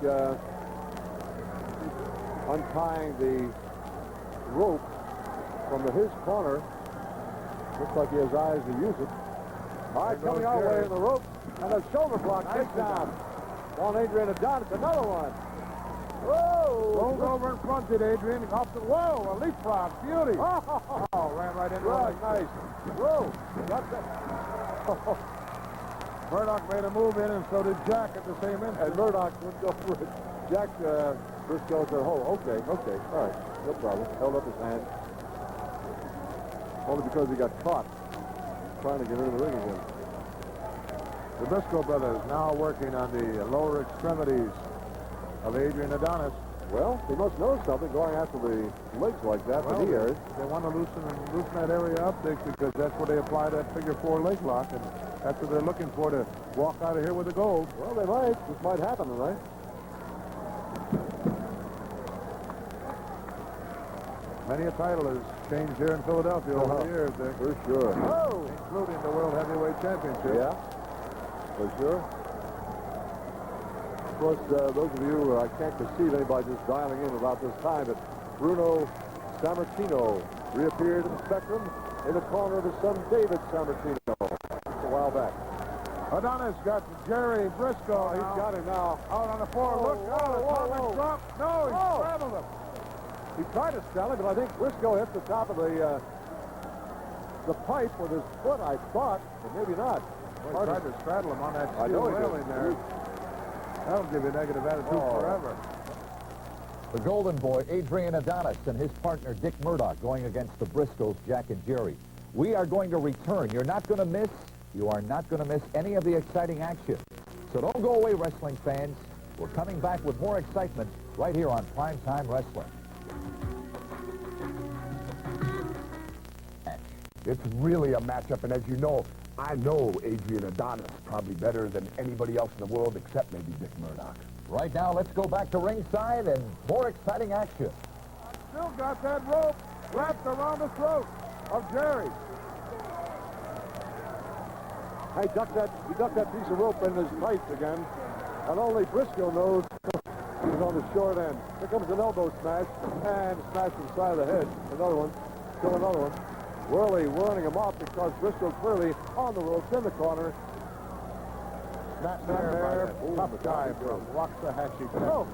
[SPEAKER 3] untying the rope from his corner. Looks like he has eyes to use it. All right, coming our way in the rope. And a shoulder block takedown on Adrian Adonis. Another one. Whoa!
[SPEAKER 6] Rolled over and fronted Adrian. Off the whoa, a leapfrog. Beauty. Oh, ran right into
[SPEAKER 3] Right,
[SPEAKER 6] it.
[SPEAKER 3] nice. Whoa! Got that.
[SPEAKER 6] Murdoch made a move in, and so did Jack at the same instant.
[SPEAKER 3] And Murdoch went over it. Jack Briscoe said, oh, okay, all right, no problem. Held up his hand. Only because he got caught trying to get into the ring again.
[SPEAKER 6] The Briscoe brothers now working on the lower extremities of Adrian Adonis.
[SPEAKER 3] Well, he must know something going after the legs like that, but he is.
[SPEAKER 6] They want to loosen that area up, Dick, because that's where they apply that figure 4 leg lock, and that's what they're looking for, to walk out of here with the gold.
[SPEAKER 3] Well, they might. This might happen tonight.
[SPEAKER 6] Many a title has changed here in Philadelphia over the years, Dick.
[SPEAKER 3] For sure.
[SPEAKER 6] Oh! Including the World Heavyweight Championship.
[SPEAKER 3] Yeah, for sure. Of course, those of you, I can't conceive anybody just dialing in about this time, but Bruno Sammartino reappeared in the spectrum in the corner of his son David Sammartino a while back.
[SPEAKER 6] Adonis got Jerry Briscoe.
[SPEAKER 3] He's got him now.
[SPEAKER 6] Out on the floor. Look out. Atomic drop. No, he straddled him.
[SPEAKER 3] He tried to sell him, but I think Briscoe hit the top of the pipe with his foot, I thought, but maybe not.
[SPEAKER 6] Well, he tried to straddle him on that
[SPEAKER 3] I know
[SPEAKER 6] steel
[SPEAKER 3] he
[SPEAKER 6] railing
[SPEAKER 3] did.
[SPEAKER 6] there. That'll give you a negative attitude forever.
[SPEAKER 2] The Golden Boy, Adrian Adonis, and his partner, Dick Murdoch, going against the Briscoes, Jack and Jerry. We are going to return. You are not going to miss any of the exciting action. So don't go away, wrestling fans. We're coming back with more excitement right here on Primetime Wrestling.
[SPEAKER 1] It's really a matchup, and as you know, I know Adrian Adonis probably better than anybody else in the world except maybe Dick Murdoch.
[SPEAKER 2] Right now, let's go back to ringside and more exciting action.
[SPEAKER 6] Still got that rope wrapped around the throat of Jerry.
[SPEAKER 3] He ducked that piece of rope in his tights again, and only Briscoe knows he's on the short end. Here comes an elbow smash, and smash to the side of the head. Another one, still another one. Worley whirling him off because Briscoe clearly on the ropes in the corner.
[SPEAKER 6] Not there. Tough guy from Waxahachie, Texas.
[SPEAKER 3] Oh.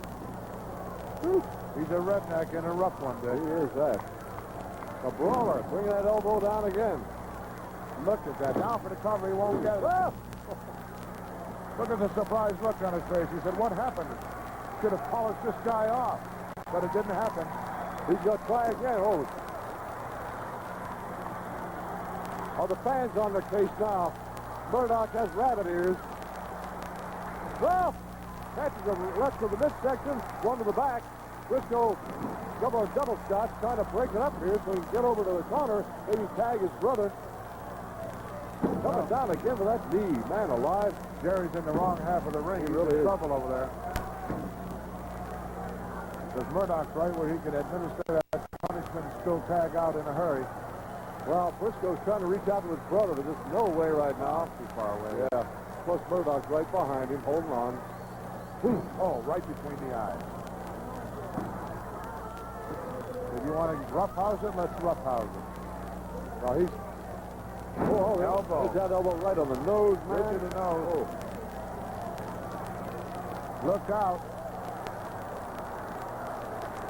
[SPEAKER 6] He's a redneck and a rough one,
[SPEAKER 3] He
[SPEAKER 6] Dick.
[SPEAKER 3] is that. A brawler, bringing that elbow down again.
[SPEAKER 6] Look at that. Now for the cover, he won't get it.
[SPEAKER 3] Ah!
[SPEAKER 6] Look at the surprised look on his face. He said, what happened? Should have polished this guy off. But it didn't happen.
[SPEAKER 3] He's going to try again. Oh. Are the fans on their case now? Murdoch has rabbit ears. Well, catches a left to the midsection, one to the back. Briscoe double shots, trying to break it up here so he can get over to the corner, maybe tag his brother. Coming down again with that knee. Man alive.
[SPEAKER 6] Jerry's in the wrong half of the ring. He's
[SPEAKER 3] really
[SPEAKER 6] in
[SPEAKER 3] is.
[SPEAKER 6] trouble over there. Because Murdoch's right where he can administer that punishment and still tag out in a hurry.
[SPEAKER 3] Well, Briscoe's trying to reach out to his brother, but there's no way right now.
[SPEAKER 6] Too far away.
[SPEAKER 3] Yeah. Plus Murdoch's right behind him, holding on.
[SPEAKER 6] Oh, right between the eyes. If you want to roughhouse it, let's roughhouse it.
[SPEAKER 3] Now he's... Oh,
[SPEAKER 6] Elbow.
[SPEAKER 3] There's that elbow right on the nose, man.
[SPEAKER 6] Right to the nose.
[SPEAKER 3] Oh.
[SPEAKER 6] Look out.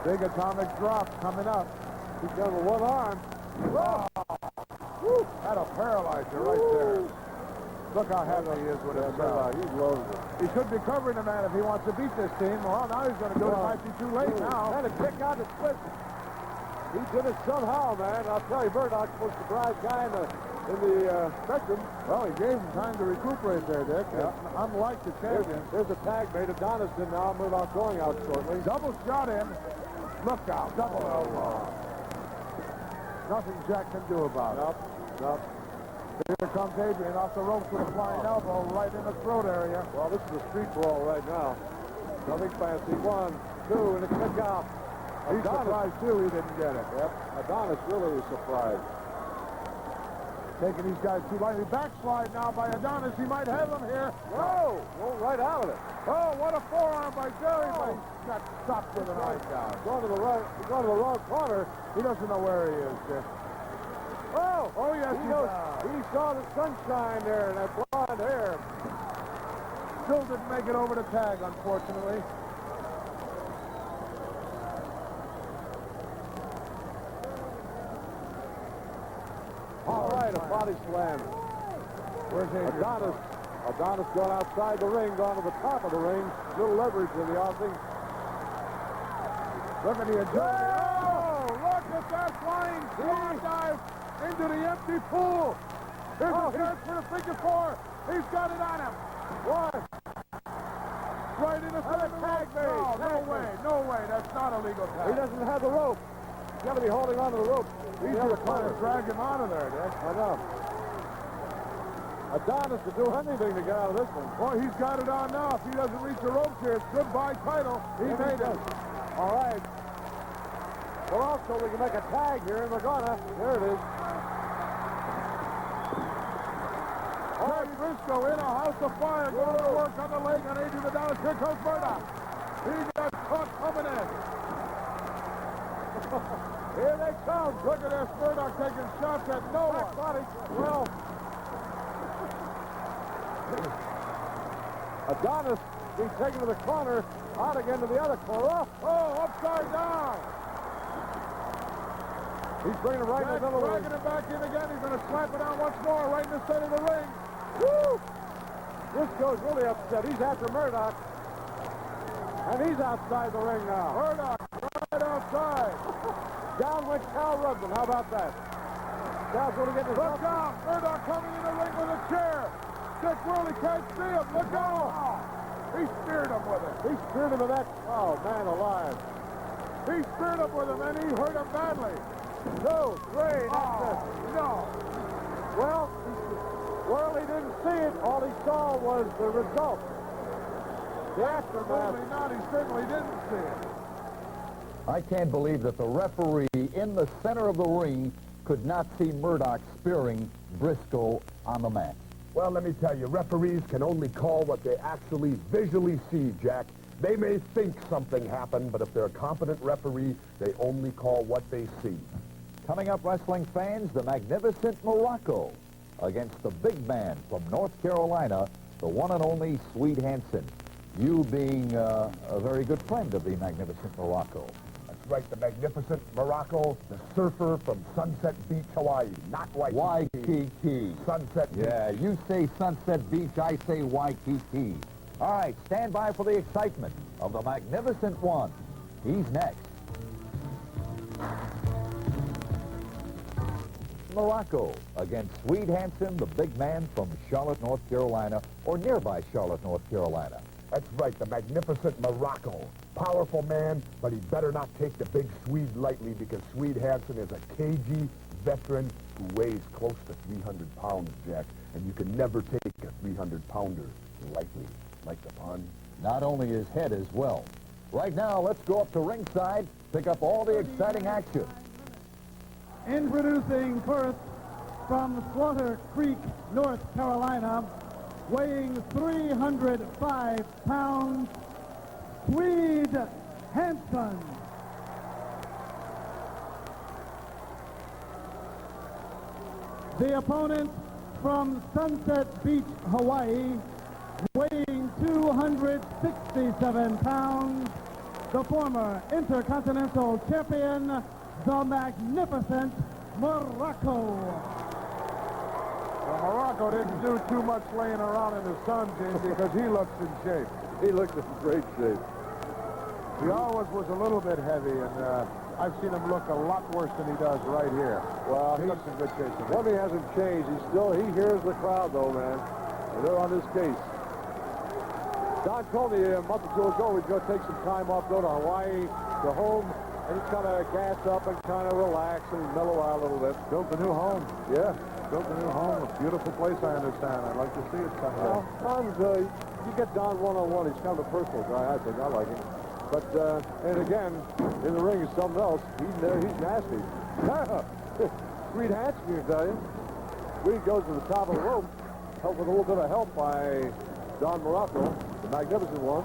[SPEAKER 6] Big atomic drop coming up.
[SPEAKER 3] He's done with one arm.
[SPEAKER 6] Woo! That'll paralyze you right there. Look how happy he is with himself.
[SPEAKER 3] He loves it.
[SPEAKER 6] He should be covering the man if he wants to beat this team. Well, now he's going to do it. It might be too late now.
[SPEAKER 3] And a kick out to split. He did it somehow, man. I'll tell you, Murdoch was the surprise guy in the spectrum.
[SPEAKER 6] Well, he gave him time to recuperate there, Dick.
[SPEAKER 3] Yeah.
[SPEAKER 6] Unlike the champion.
[SPEAKER 3] There's a tag made. Adonis in now. Murdoch going out shortly.
[SPEAKER 6] Double shot in. Look out. Double elbow. Nothing Jack can do about it.
[SPEAKER 3] Nope.
[SPEAKER 6] Here comes Adrian off the ropes with a flying elbow right in the throat area.
[SPEAKER 3] Well, this is a street brawl right now. Nothing fancy. 1, 2, and a kick out.
[SPEAKER 6] He's surprised, too, he didn't get it.
[SPEAKER 3] Yep. Adonis really was surprised.
[SPEAKER 6] Taking these guys too lightly. Backslide now by Adonis. He might have him here.
[SPEAKER 3] Whoa! Rolled right out of it.
[SPEAKER 6] Oh, what a forearm by Jerry, but he got stopped with an eye down.
[SPEAKER 3] Going to the right. He's going to the wrong corner.
[SPEAKER 6] He doesn't know where he is, Dick. Oh, yes, he does.
[SPEAKER 3] He saw the sunshine there and that blonde hair.
[SPEAKER 6] Still didn't make it over the tag, unfortunately.
[SPEAKER 3] All right, a body slam.
[SPEAKER 6] Where's Adrian?
[SPEAKER 3] Adonis gone outside the ring, gone to the top of the ring. Little leverage in the Aussie.
[SPEAKER 6] Look at the agility. Oh, look at that flying swan dive into the empty pool. Here's a chance for the figure 4. He's got it on him.
[SPEAKER 3] What?
[SPEAKER 6] Right in the center tag made. No way. That's not a legal tag.
[SPEAKER 3] He doesn't have the rope. He's got to be holding on to the rope.
[SPEAKER 6] He's going to try to drag him out of there, Dick.
[SPEAKER 3] I know. Adonis to do anything to get out of this one.
[SPEAKER 6] Boy, he's got it on now. If he doesn't reach the ropes here, it's goodbye title. He made it.
[SPEAKER 3] All right. Well, also, we can make a tag here, and we're gonna. There it is.
[SPEAKER 6] Ted Briscoe in a house of fire, going to work on the leg on Adrian Adonis. Here comes Murdoch. He got caught coming in. Here they come. Look at this. Murdoch taking shots at no one.
[SPEAKER 3] Body. Well, Adonis being taken to the corner, out again to the other corner.
[SPEAKER 6] Oh, upside down.
[SPEAKER 3] He's bringing it right in the middle of the ring.
[SPEAKER 6] Dragging him back in again. He's going to slap it out once more right in the center of the ring.
[SPEAKER 3] Woo! Briscoe's really upset. He's after Murdoch. And he's outside the ring now.
[SPEAKER 6] Murdoch right outside.
[SPEAKER 3] Down went Cal Rudman. How about that? Cal's going to get his...
[SPEAKER 6] Look out! Murdoch coming in the ring with a chair. Dick Worley can't see him. Look out! He speared him with it.
[SPEAKER 3] He speared him with that... Oh, man alive.
[SPEAKER 6] He speared him with him, and he hurt him badly.
[SPEAKER 3] 2, 3, that's it.
[SPEAKER 6] No.
[SPEAKER 3] Well, Worley didn't see it. All he saw was the result. The aftermath.
[SPEAKER 6] Absolutely not. He certainly didn't see it.
[SPEAKER 2] I can't believe that the referee in the center of the ring could not see Murdoch spearing Briscoe on the mat.
[SPEAKER 1] Well, let me tell you, referees can only call what they actually visually see, Jack. They may think something happened, but if they're a competent referee, they only call what they see.
[SPEAKER 2] Coming up, wrestling fans, the magnificent Morocco against the big man from North Carolina, the one and only Swede Hansen. You being a very good friend of the magnificent Morocco.
[SPEAKER 1] That's right, the magnificent Morocco, the surfer from Sunset Beach, Hawaii, not Waikiki.
[SPEAKER 2] Waikiki.
[SPEAKER 1] Sunset Beach.
[SPEAKER 2] Yeah, you say Sunset Beach, I say Waikiki. All right, stand by for the excitement of the magnificent one. He's next. Morocco against Swede Hansen, the big man from Charlotte, North Carolina, or nearby Charlotte, North Carolina.
[SPEAKER 1] That's right, the magnificent Morocco. Powerful man, but he better not take the big Swede lightly because Swede Hansen is a cagey veteran who weighs close to 300 pounds, Jack. And you can never take a 300-pounder lightly. Like the pun?
[SPEAKER 2] Not only his head as well. Right now, let's go up to ringside, pick up all the exciting action.
[SPEAKER 4] Introducing first from Slaughter Creek, North Carolina, weighing 305 pounds, Swede Hansen. The opponent from Sunset Beach, Hawaii, weighing 267 pounds, the former Intercontinental Champion, the magnificent Morocco.
[SPEAKER 6] Well, Morocco didn't do too much laying around in the sun, Gene, because he looks in shape. He looks in great shape. He always was a little bit heavy, and I've seen him look a lot worse than he does right here. Well, he looks in good shape. One thing hasn't changed. He hears the crowd, though, man. And they're on his case. Don told me a month or two ago he's going to take some time off, go to Hawaii, go home, and he's kind of gas up and kind of relax and mellow out a little bit. Built a new home. Yeah, built a new home. A beautiful place, I understand. I'd like to see it someday. Well, Don's, you get Don one-on-one. He's kind of a personal guy, I think. I like him. But, and again, in the ring is something else. He's nasty. Sweet Hansen, you tell you. Sweet goes to the top of the rope, helped with a little bit of help by Don Morocco, the magnificent one.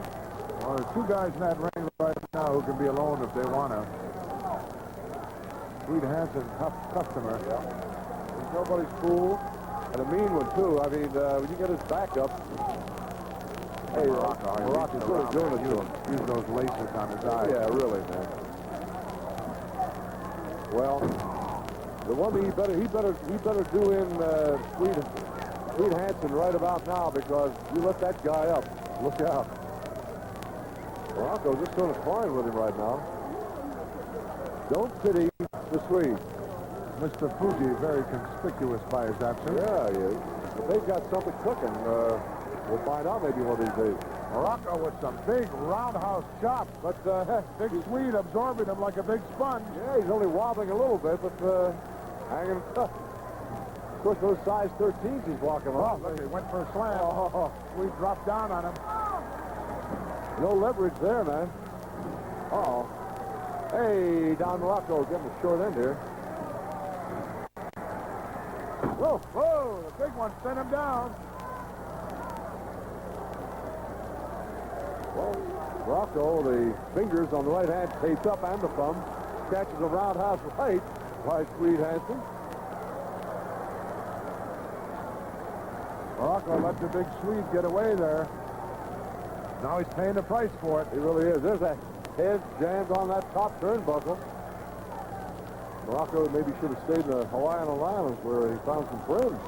[SPEAKER 6] Well, there's two guys in that ring right now who can be alone if they want to. Sweet Hansen, tough customer. Yeah. He's nobody's fool. And a mean one, too. I mean, when you get his back up. Hey, Morocco's really doing it to him. Use those laces on his eyes. Yeah, really, man. Well, the one thing he better do in Sweet Hansen right about now, because you let that guy up. Look out. Morocco's just doing it fine with him right now. Don't pity the Swede. Mr. Fuji, very conspicuous by his absence. Yeah, he is. But they've got something cooking. We'll find out maybe one of these days. Morocco with some big roundhouse chops, but big Swede absorbing him like a big sponge. Yeah, he's only wobbling a little bit, but hanging tough. Of course, those size 13s he's walking on. Look, he went for a slam. Swede dropped down on him. No leverage there, man. Uh-oh. Hey, Don Morocco getting the short end here. Whoa, the big one sent him down. Well, Morocco, the fingers on the right hand taped up and the thumb, catches a roundhouse right by Sweet Hansen. Morocco let the big Swede get away there. Now he's paying the price for it. He really is. There's a head jammed on that top turnbuckle. Morocco maybe should have stayed in the Hawaiian Islands where he found some friends.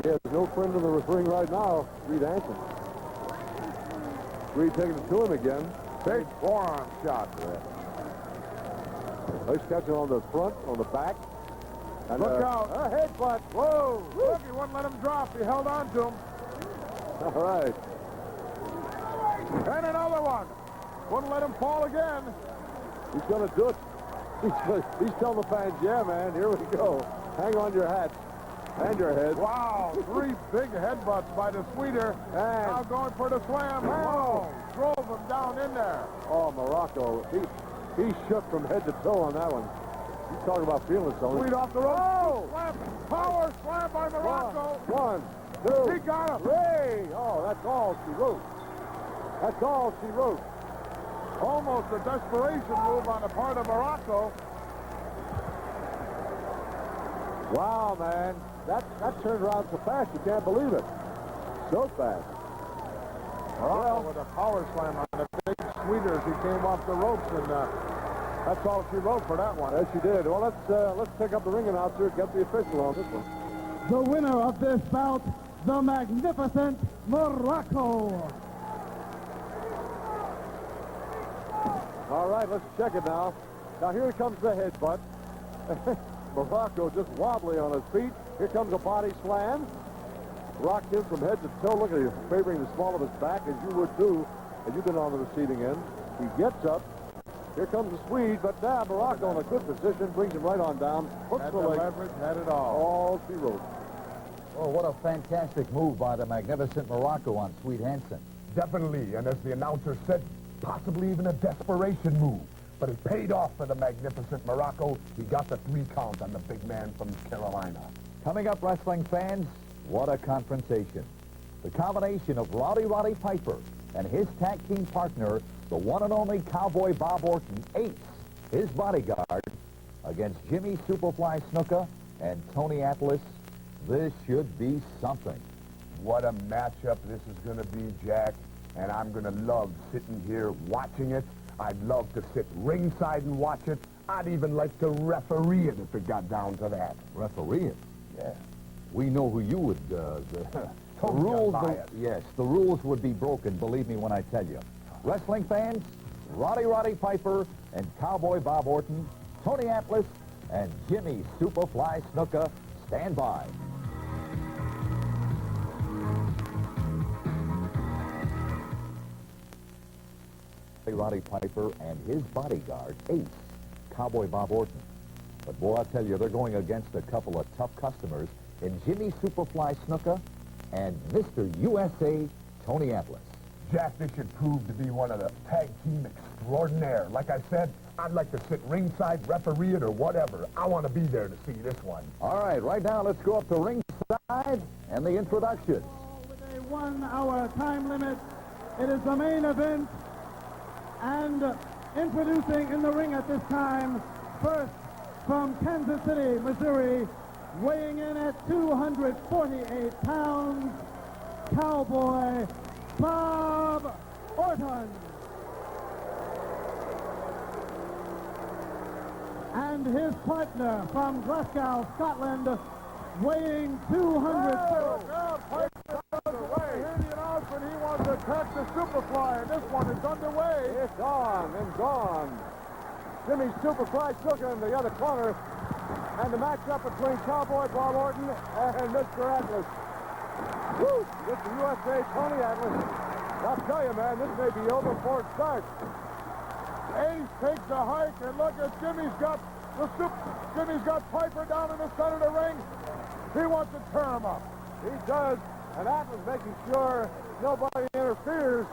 [SPEAKER 6] He has no friend in the ring right now, Sweet Hansen. Sweet taking it to him again. Big forearm shot there. Nice catching on the front, on the back. And, look out. A headbutt. Whoa. Look, he wouldn't let him drop. He held on to him. All right. And another one. Wouldn't let him fall again. He's going to do it. He's telling the fans, yeah, man, here we go. Hang on your hats and your head. Wow, 3 big headbutts by the Sweeter. And now going for the slam. Whoa, drove him down in there. Oh, Morocco, he shook from head to toe on that one. He's talking about feeling something. Sweet off the rope. Oh, slam. Power slam by Morocco. One, two, he got him. 3. Oh, that's all she wrote. That's all she wrote. Almost a desperation move on the part of Morocco. Wow, man. That turned around so fast, you can't believe it. So fast. Morocco with a power slam on the big Sweeter as he came off the ropes, and that's all she wrote for that one. Yes, she did. Well, let's pick up the ring announcer and get the official on this one.
[SPEAKER 4] The winner of this bout, the magnificent Morocco.
[SPEAKER 6] All right, let's check it now. Now, here comes the headbutt. Morocco just wobbly on his feet. Here comes a body slam. Rocked him from head to toe. Look at him, favoring the small of his back, as you would too, as you've been on the receiving end. He gets up. Here comes the Swede, but now Morocco in a good position, brings him right on down. Hooks the leg. Leverage, had it all. All she wrote.
[SPEAKER 2] Oh, what a fantastic move by the magnificent Morocco on Sweet Hansen.
[SPEAKER 1] Definitely, and as the announcer said, possibly even a desperation move. But it paid off for the magnificent Morocco. He got the 3 count on the big man from Carolina.
[SPEAKER 2] Coming up, wrestling fans, what a confrontation. The combination of Rowdy Roddy Piper and his tag team partner, the one and only Cowboy Bob Orton, Ace, his bodyguard, against Jimmy Superfly Snuka and Tony Atlas. This should be something.
[SPEAKER 1] What a matchup this is going to be, Jack. And I'm going to love sitting here watching it. I'd love to sit ringside and watch it. I'd even like to referee it if it got down to that.
[SPEAKER 2] Referee it.
[SPEAKER 1] Yeah.
[SPEAKER 2] We know who you would, the
[SPEAKER 1] Totally
[SPEAKER 2] rules,
[SPEAKER 1] unbiased.
[SPEAKER 2] yes, the rules would be broken, believe me when I tell you. Wrestling fans, Roddy Piper and Cowboy Bob Orton, Tony Atlas, and Jimmy Superfly Snuka stand by. Roddy Piper and his bodyguard, Ace, Cowboy Bob Orton. But boy, I tell you, they're going against a couple of tough customers in Jimmy Superfly Snuka and Mr. USA, Tony Atlas.
[SPEAKER 1] Jack, this should prove to be one of the tag team extraordinaire. Like I said, I'd like to sit ringside, referee it, or whatever. I want to be there to see this one.
[SPEAKER 2] All right now, let's go up to ringside and the introductions.
[SPEAKER 4] With a 1 hour time limit, it is the main event. And introducing in the ring at this time, first from Kansas City, Missouri, weighing in at 248 pounds, Cowboy Bob Orton. And his partner from Glasgow, Scotland, weighing 200
[SPEAKER 3] He wants to attack the Superfly, and this one is underway. It's on and gone. Jimmy Superfly Snuka in the other corner, and the matchup between Cowboy Bob Orton and Mr. Atlas. Woo! Mr. USA Tony Atlas. I'll tell you, man, this may be over before it starts. Ace takes a hike, and look at Jimmy's got Piper down in the center of the ring. He wants to turn him up. He does, and Atlas making sure nobody interferes.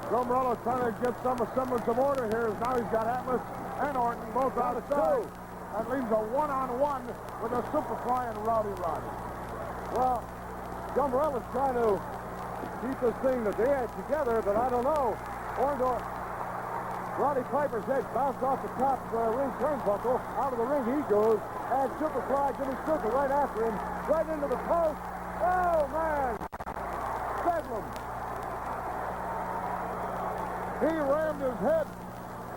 [SPEAKER 3] Gummerello's trying to get some semblance of order here. Now he's got Atlas and Orton both outside. That leaves a one-on-one with a Superfly and Rowdy Roddy. Well, Gummerello's trying to keep this thing that they had together, but I don't know. Roddy Piper's head bounced off the top ring turnbuckle. Out of the ring he goes, and Superfly Jimmy Snuka right after him, right into the post. Oh, man! Bedlam! He rammed his head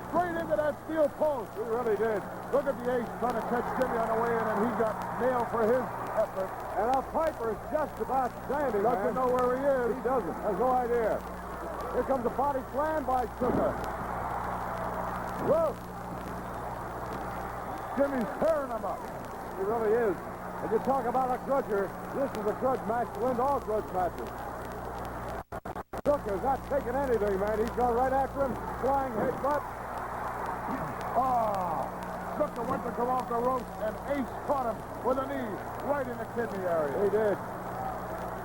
[SPEAKER 3] straight into that steel post. He really did. Look at the Ace trying to catch Jimmy on the way in, and he got nailed for his effort. And now Piper is just about standing. Doesn't know where he is. He doesn't. Has no idea. Here comes a body slam by Snuka. Whoa! Jimmy's tearing him up. He really is. And you talk about a grudger, this is a grudge match to end all grudge matches. Snuka's not taking anything, man. He's gone right after him, flying headbutt. Oh! Snuka went to come off the ropes, and Ace caught him with a knee right in the kidney area. He did.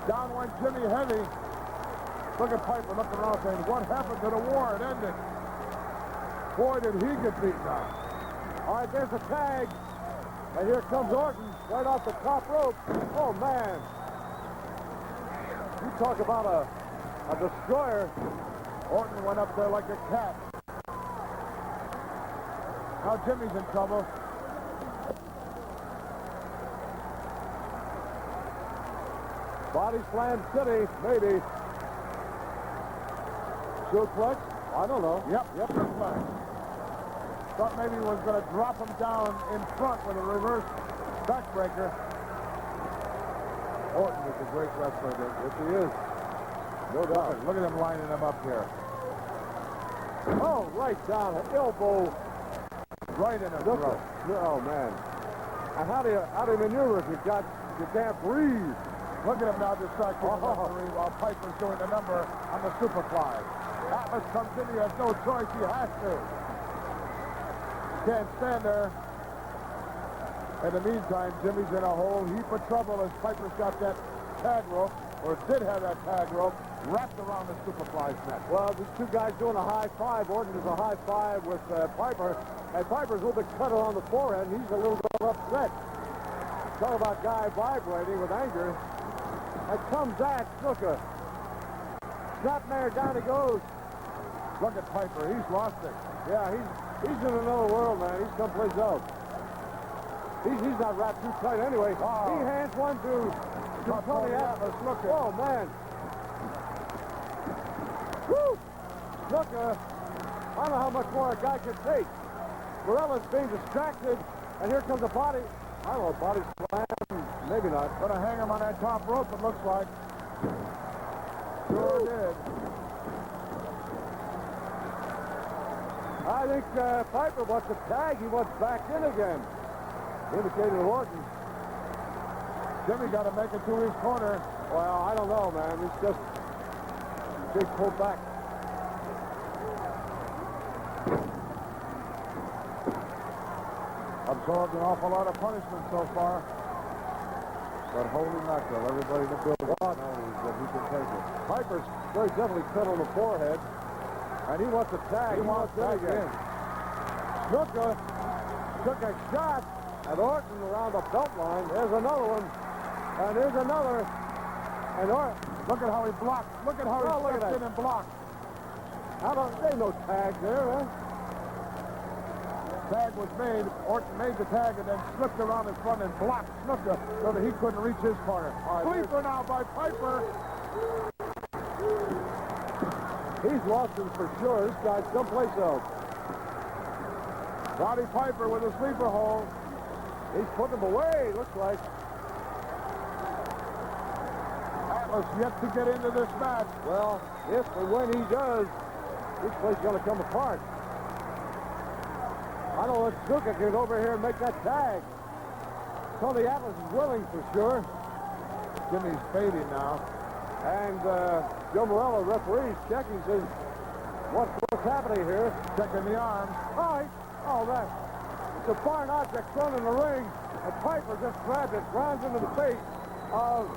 [SPEAKER 3] Down went Jimmy heavy. Look at Piper looking around saying, what happened to the war? It ended. Boy, did he get beat down. All right, there's a tag. And here comes Orton right off the top rope. Oh, man. You talk about a destroyer. Orton went up there like a cat. Now Jimmy's in trouble. Body slam city, maybe. Suplex? I don't know. Yep, suplex. Thought maybe he was going to drop him down in front with a reverse backbreaker. Orton is a great wrestler. Yes, he is. No doubt. Look at him lining him up here. Oh, right down, an elbow. Right in the throat. Oh, man. And how do you maneuver if you can't breathe? Look at him now distracted referee while Piper's doing the number on the Superfly. Atlas comes in, he has no choice, he has to. Can't stand there. In the meantime, Jimmy's in a whole heap of trouble as Piper's got that tag rope, or did have that tag rope, wrapped around the Superfly's neck. Well, these two guys doing a high five. Orton does a high five with Piper, and Piper's a little bit cut on the forehead, and he's a little bit upset. Talk about guy vibrating with anger. And comes back, Snuka. Snapmare, down he goes. Look at Piper, he's lost it. Yeah, he's in another world, man. He's someplace else. He's not wrapped too tight anyway. Oh. He hands one to Tony Atlas. Look at. Oh, man. Snuka, I don't know how much more a guy can take. Morella's being distracted, and here comes a body. I don't know, body slam, maybe not.
[SPEAKER 6] Gonna hang him on that top rope, it looks like. Sure did.
[SPEAKER 3] I think Piper wants to tag. He wants back in again. Indicated Orton.
[SPEAKER 6] Jimmy got to make it to his corner.
[SPEAKER 3] Well, I don't know, man. He's just big pull back.
[SPEAKER 6] Absorbed an awful lot of punishment so far. But holy mackerel, everybody in the building knows that he can take it.
[SPEAKER 3] Piper's very gently cut on the forehead, and he wants to tag.
[SPEAKER 6] He wants back in.
[SPEAKER 3] Snuka took a shot at Orton around the belt line. There's another one, and there's another. And Orton,
[SPEAKER 6] Look at how he blocked. Look at how he
[SPEAKER 3] look at
[SPEAKER 6] stepped
[SPEAKER 3] that.
[SPEAKER 6] in and blocked.
[SPEAKER 3] there's no tag there, huh?
[SPEAKER 6] Tag was made. Orton made the tag and then slipped around his front and blocked Snuka so that he couldn't reach his corner. Sleeper now by Piper.
[SPEAKER 3] He's lost him for sure. This guy's someplace else.
[SPEAKER 6] Roddy Piper with a sleeper hold.
[SPEAKER 3] He's putting him away, looks like.
[SPEAKER 6] Atlas yet to get into this match.
[SPEAKER 3] Well, if and when he does, this place's going to come apart. I don't know if Snuka can go over here and make that tag. Tony Atlas is willing for sure.
[SPEAKER 6] Jimmy's fading now.
[SPEAKER 3] And Joe Morello, referee, checking, says, what's happening here?
[SPEAKER 6] Checking the arms.
[SPEAKER 3] Oh, that. It's a foreign object thrown in the ring, and Piper just grabbed it, rounds into the face of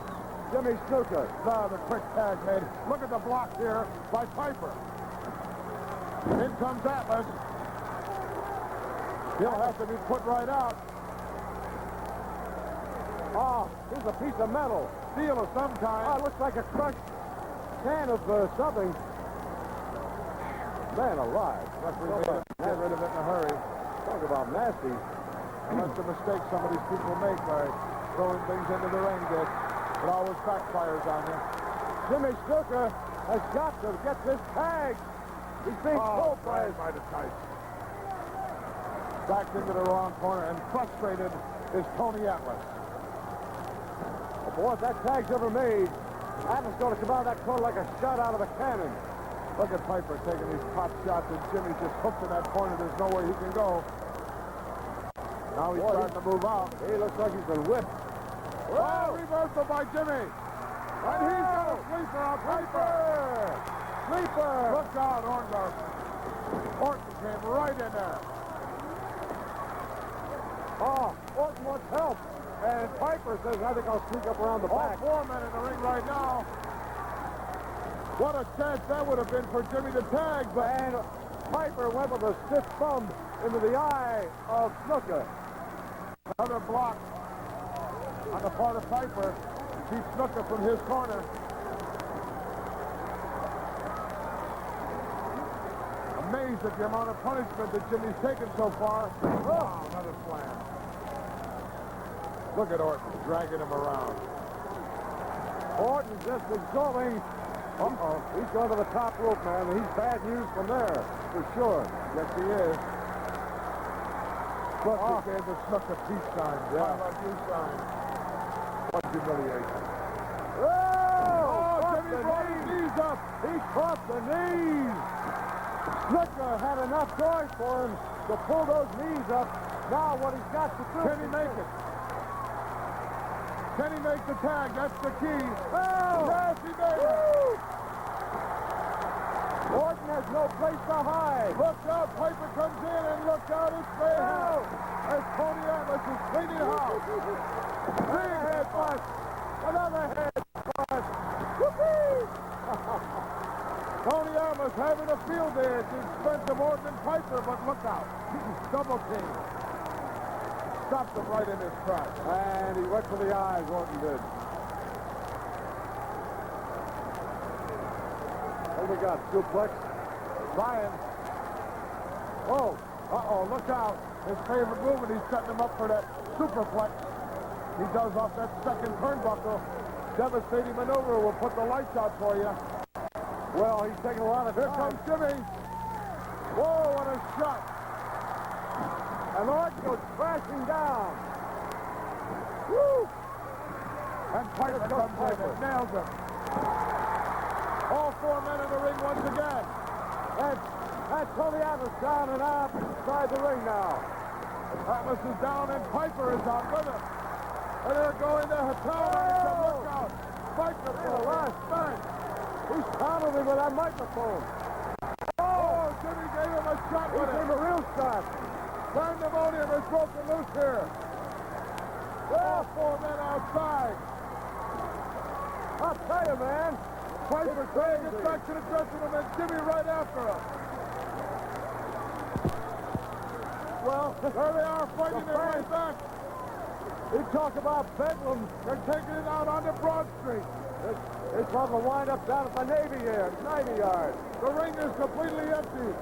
[SPEAKER 3] Jimmy Snuka.
[SPEAKER 6] Now the quick tag made. Look at the block here by Piper. In comes Atlas. He'll have to be put right out.
[SPEAKER 3] Oh, here's a piece of metal.
[SPEAKER 6] Steel of some kind.
[SPEAKER 3] Oh, it looks like a crushed can of something. Man alive.
[SPEAKER 6] Referee get rid of it in a hurry.
[SPEAKER 3] Talk about nasty.
[SPEAKER 6] And that's the mistake some of these people make by throwing things into the ring ditch. It always backfires on you.
[SPEAKER 3] Jimmy Snuka has got to get this tag. He's being pulled by his...
[SPEAKER 6] by the tights. Backed into the wrong corner and frustrated is Tony Atlas.
[SPEAKER 3] Oh, boy, if that tag's ever made, Atlas going to come out of that corner like a shot out of a cannon.
[SPEAKER 6] Look at Piper taking these pop shots, and Jimmy just hooked in that corner. There's nowhere he can go. Now he's starting to move out.
[SPEAKER 3] He looks like he's been whipped.
[SPEAKER 6] Oh, reversal by Jimmy. And he's got a sleeper on Piper.
[SPEAKER 3] Sleeper.
[SPEAKER 6] Look out, Orton. Orton came right in there.
[SPEAKER 3] Oh, Orton wants help. And Piper says, I think I'll sneak up around the back.
[SPEAKER 6] All 4 men in the ring right now. What a chance that would have been for Jimmy to tag, but...
[SPEAKER 3] And Piper went with a stiff thumb into the eye of Snuka.
[SPEAKER 6] Another block on the part of Piper to keep Snuka from his corner. Amazed at the amount of punishment that Jimmy's taken so far. Oh, another slam. Look at Orton dragging him around.
[SPEAKER 3] Orton just exulting. Uh-oh. He's going to the top rope, man. And he's bad news from there, for sure.
[SPEAKER 6] Yes, he is. Look, he gave the Snuka peace sign.
[SPEAKER 3] Yeah.
[SPEAKER 6] I love you sign. What humiliation.
[SPEAKER 3] Oh,
[SPEAKER 6] Jimmy brought his knees up.
[SPEAKER 3] He caught the knees. Snuka had enough going for him to pull those knees up. Now what he's got to do...
[SPEAKER 6] Can he make it? Can he make the tag? That's the key.
[SPEAKER 3] Oh!
[SPEAKER 6] Yes, he made it.
[SPEAKER 3] Orton has no place to hide.
[SPEAKER 6] Look out, Piper comes in, and look out, it's mayhem. As Tony Atlas is cleaning house.
[SPEAKER 3] Big head bust. Another head bust. Whoopee!
[SPEAKER 6] Tony Atlas having a field day at the expense of Orton and Piper, but look out. Double team. Stopped him right in his tracks.
[SPEAKER 3] And he went for the eyes, Orton did. What do we got? Suplex?
[SPEAKER 6] Ryan. Oh, uh-oh, look out. His favorite move, and he's setting him up for that superplex. He does off that second turnbuckle. Devastating maneuver will put the lights out for you.
[SPEAKER 3] Well, he's taking a lot of time. Here comes Jimmy. Whoa, what a shot. And Lord goes crashing down. Woo! And Piper comes in and nails him. All four men in the ring once again. And Tony Atlas down and out inside the ring now. Atlas is down and Piper is out with him. And they're going to Hattori. Look out. Piper for the last man. He's pounding him with that microphone. Oh, Jimmy gave him a shot with it. He gave him a real shot. Pandemonium is broken loose here. All four men outside. I'll tell you, man. Piper trying to get back to the dressing room and Jimmy right after him. Well, there they are fighting their way back. You talk about Bedlam. They're taking it out onto Broad Street. It's on the wind-up down at the Navy Yard. The ring is completely empty.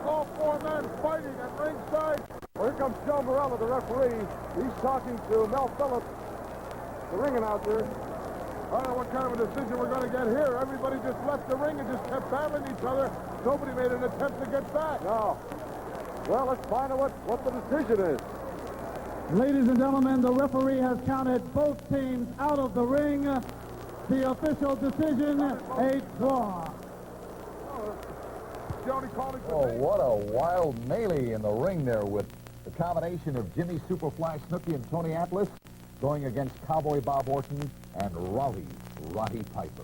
[SPEAKER 3] All four men fighting at ringside. Well, here comes Joe Morella, the referee. He's talking to Mel Phillips, the ring announcer. I don't know what kind of a decision we're going to get here. Everybody just left the ring and just kept battling each other. Nobody made an attempt to get back. No. Well, let's find out what the decision is.
[SPEAKER 4] Ladies and gentlemen, the referee has counted both teams out of the ring. The official decision, a draw.
[SPEAKER 2] Oh, what a wild melee in the ring there with the combination of Jimmy Superfly Snooki and Tony Atlas going against Cowboy Bob Orton and Roddy Piper.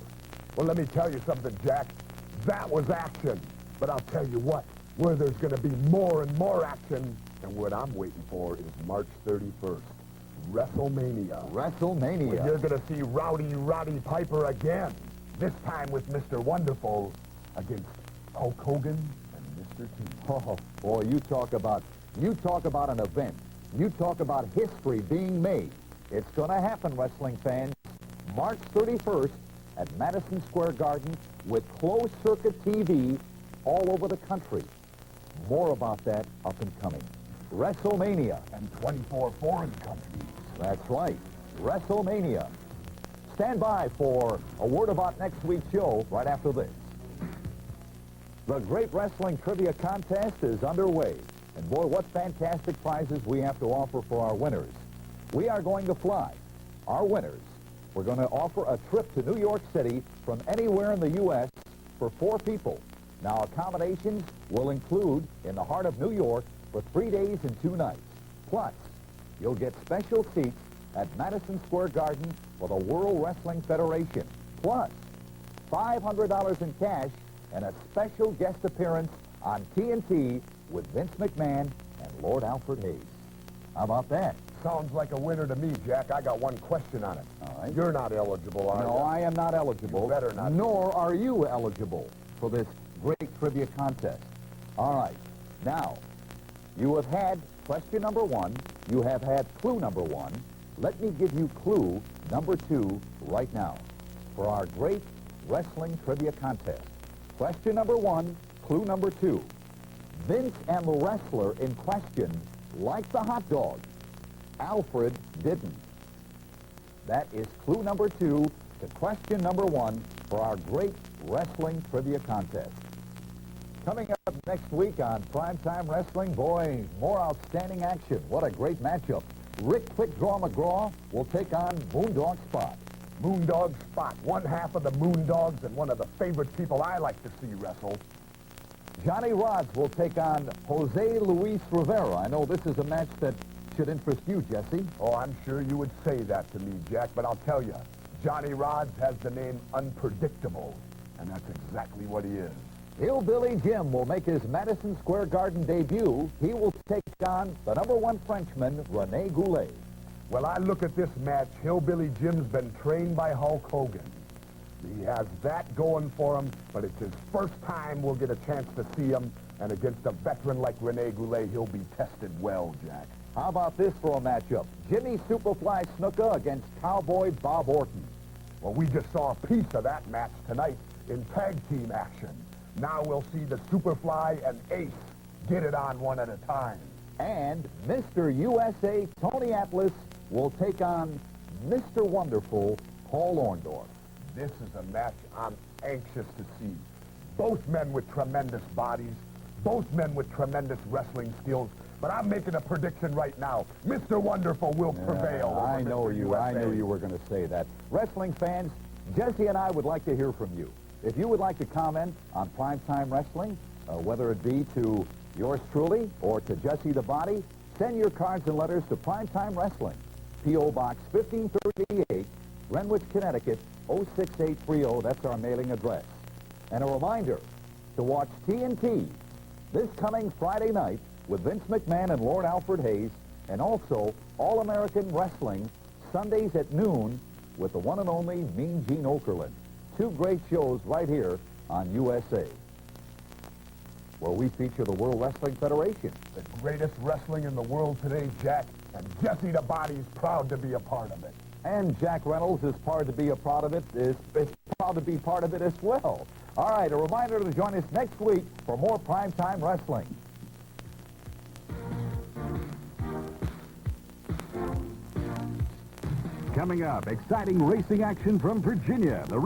[SPEAKER 1] Well, let me tell you something, Jack. That was action. But I'll tell you what, where there's going to be more and more action, and what I'm waiting for is March 31st. WrestleMania.
[SPEAKER 2] WrestleMania.
[SPEAKER 1] You're going to see Roddy Piper again. This time with Mr. Wonderful against Hulk Hogan and Mr. T.
[SPEAKER 2] Oh, boy, you talk about an event. You talk about history being made. It's going to happen, wrestling fans, March 31st at Madison Square Garden with closed-circuit TV all over the country. More about that up and coming. WrestleMania.
[SPEAKER 1] And 24 foreign countries.
[SPEAKER 2] That's right. WrestleMania. Stand by for a word about next week's show right after this. The Great Wrestling Trivia Contest is underway. And boy, what fantastic prizes we have to offer for our winners. We are going to fly. Our winners, we're going to offer a trip to New York City from anywhere in the U.S. for 4 people. Now, accommodations will include in the heart of New York for 3 days and 2 nights. Plus, you'll get special seats at Madison Square Garden for the World Wrestling Federation. Plus, $500 in cash and a special guest appearance on TNT with Vince McMahon and Lord Alfred Hayes. How about that?
[SPEAKER 1] Sounds like a winner to me, Jack. I got one question on it.
[SPEAKER 2] All right.
[SPEAKER 1] You're not eligible, are you?
[SPEAKER 2] No, I am not eligible.
[SPEAKER 1] You better not be.
[SPEAKER 2] Nor are you eligible for this great trivia contest. All right. Now, you have had question number 1. You have had clue number 1. Let me give you clue number 2 right now for our great wrestling trivia contest. Question number 1, clue number 2. Vince and the wrestler in question liked the hot dog. Alfred didn't. That is clue number 2 to question number 1 for our great wrestling trivia contest. Coming up next week on Primetime Wrestling, boy, more outstanding action. What a great matchup. Rick Quick Draw McGraw will take on Moondog Spot.
[SPEAKER 1] Moondog Spot, one half of the Moondogs and one of the favorite people I like to see wrestle.
[SPEAKER 2] Johnny Rods will take on Jose Luis Rivera. I know this is a match that should interest you, Jesse.
[SPEAKER 1] Oh, I'm sure you would say that to me, Jack, but I'll tell you, Johnny Rods has the name Unpredictable, and that's exactly what he is.
[SPEAKER 2] Hillbilly Jim will make his Madison Square Garden debut. He will take on the #1 Frenchman, Rene Goulet.
[SPEAKER 1] Well, I look at this match, Hillbilly Jim's been trained by Hulk Hogan. He has that going for him, but it's his first time we'll get a chance to see him, and against a veteran like Rene Goulet, he'll be tested well, Jack.
[SPEAKER 2] How about this for a matchup? Jimmy Superfly Snuka against Cowboy Bob Orton.
[SPEAKER 1] Well, we just saw a piece of that match tonight in tag team action. Now we'll see the Superfly and Ace get it on one at a time.
[SPEAKER 2] And Mr. USA Tony Atlas will take on Mr. Wonderful Paul Orndorff.
[SPEAKER 1] This is a match I'm anxious to see. Both men with tremendous bodies, both men with tremendous wrestling skills. But I'm making a prediction right now. Mr. Wonderful will prevail.
[SPEAKER 2] I
[SPEAKER 1] over
[SPEAKER 2] know
[SPEAKER 1] Mr.
[SPEAKER 2] you. I
[SPEAKER 1] USA.
[SPEAKER 2] knew you were going to say that. Wrestling fans, Jesse and I would like to hear from you. If you would like to comment on Primetime Wrestling, whether it be to yours truly or to Jesse the Body, send your cards and letters to Primetime Wrestling, P.O. Box 1538, Greenwich, Connecticut, 06830. That's our mailing address. And a reminder to watch TNT this coming Friday night with Vince McMahon and Lord Alfred Hayes, and also All-American Wrestling Sundays at noon with the one and only Mean Gene Okerlund. Two great shows right here on USA, where we feature the World Wrestling Federation.
[SPEAKER 1] The greatest wrestling in the world today, Jack, and Jesse the Body is proud to be a part of it.
[SPEAKER 2] And Jack Reynolds is proud to be a part of it, is proud to be part of it as well. All right, a reminder to join us next week for more Primetime Wrestling.
[SPEAKER 7] Coming up, exciting racing action from Virginia. The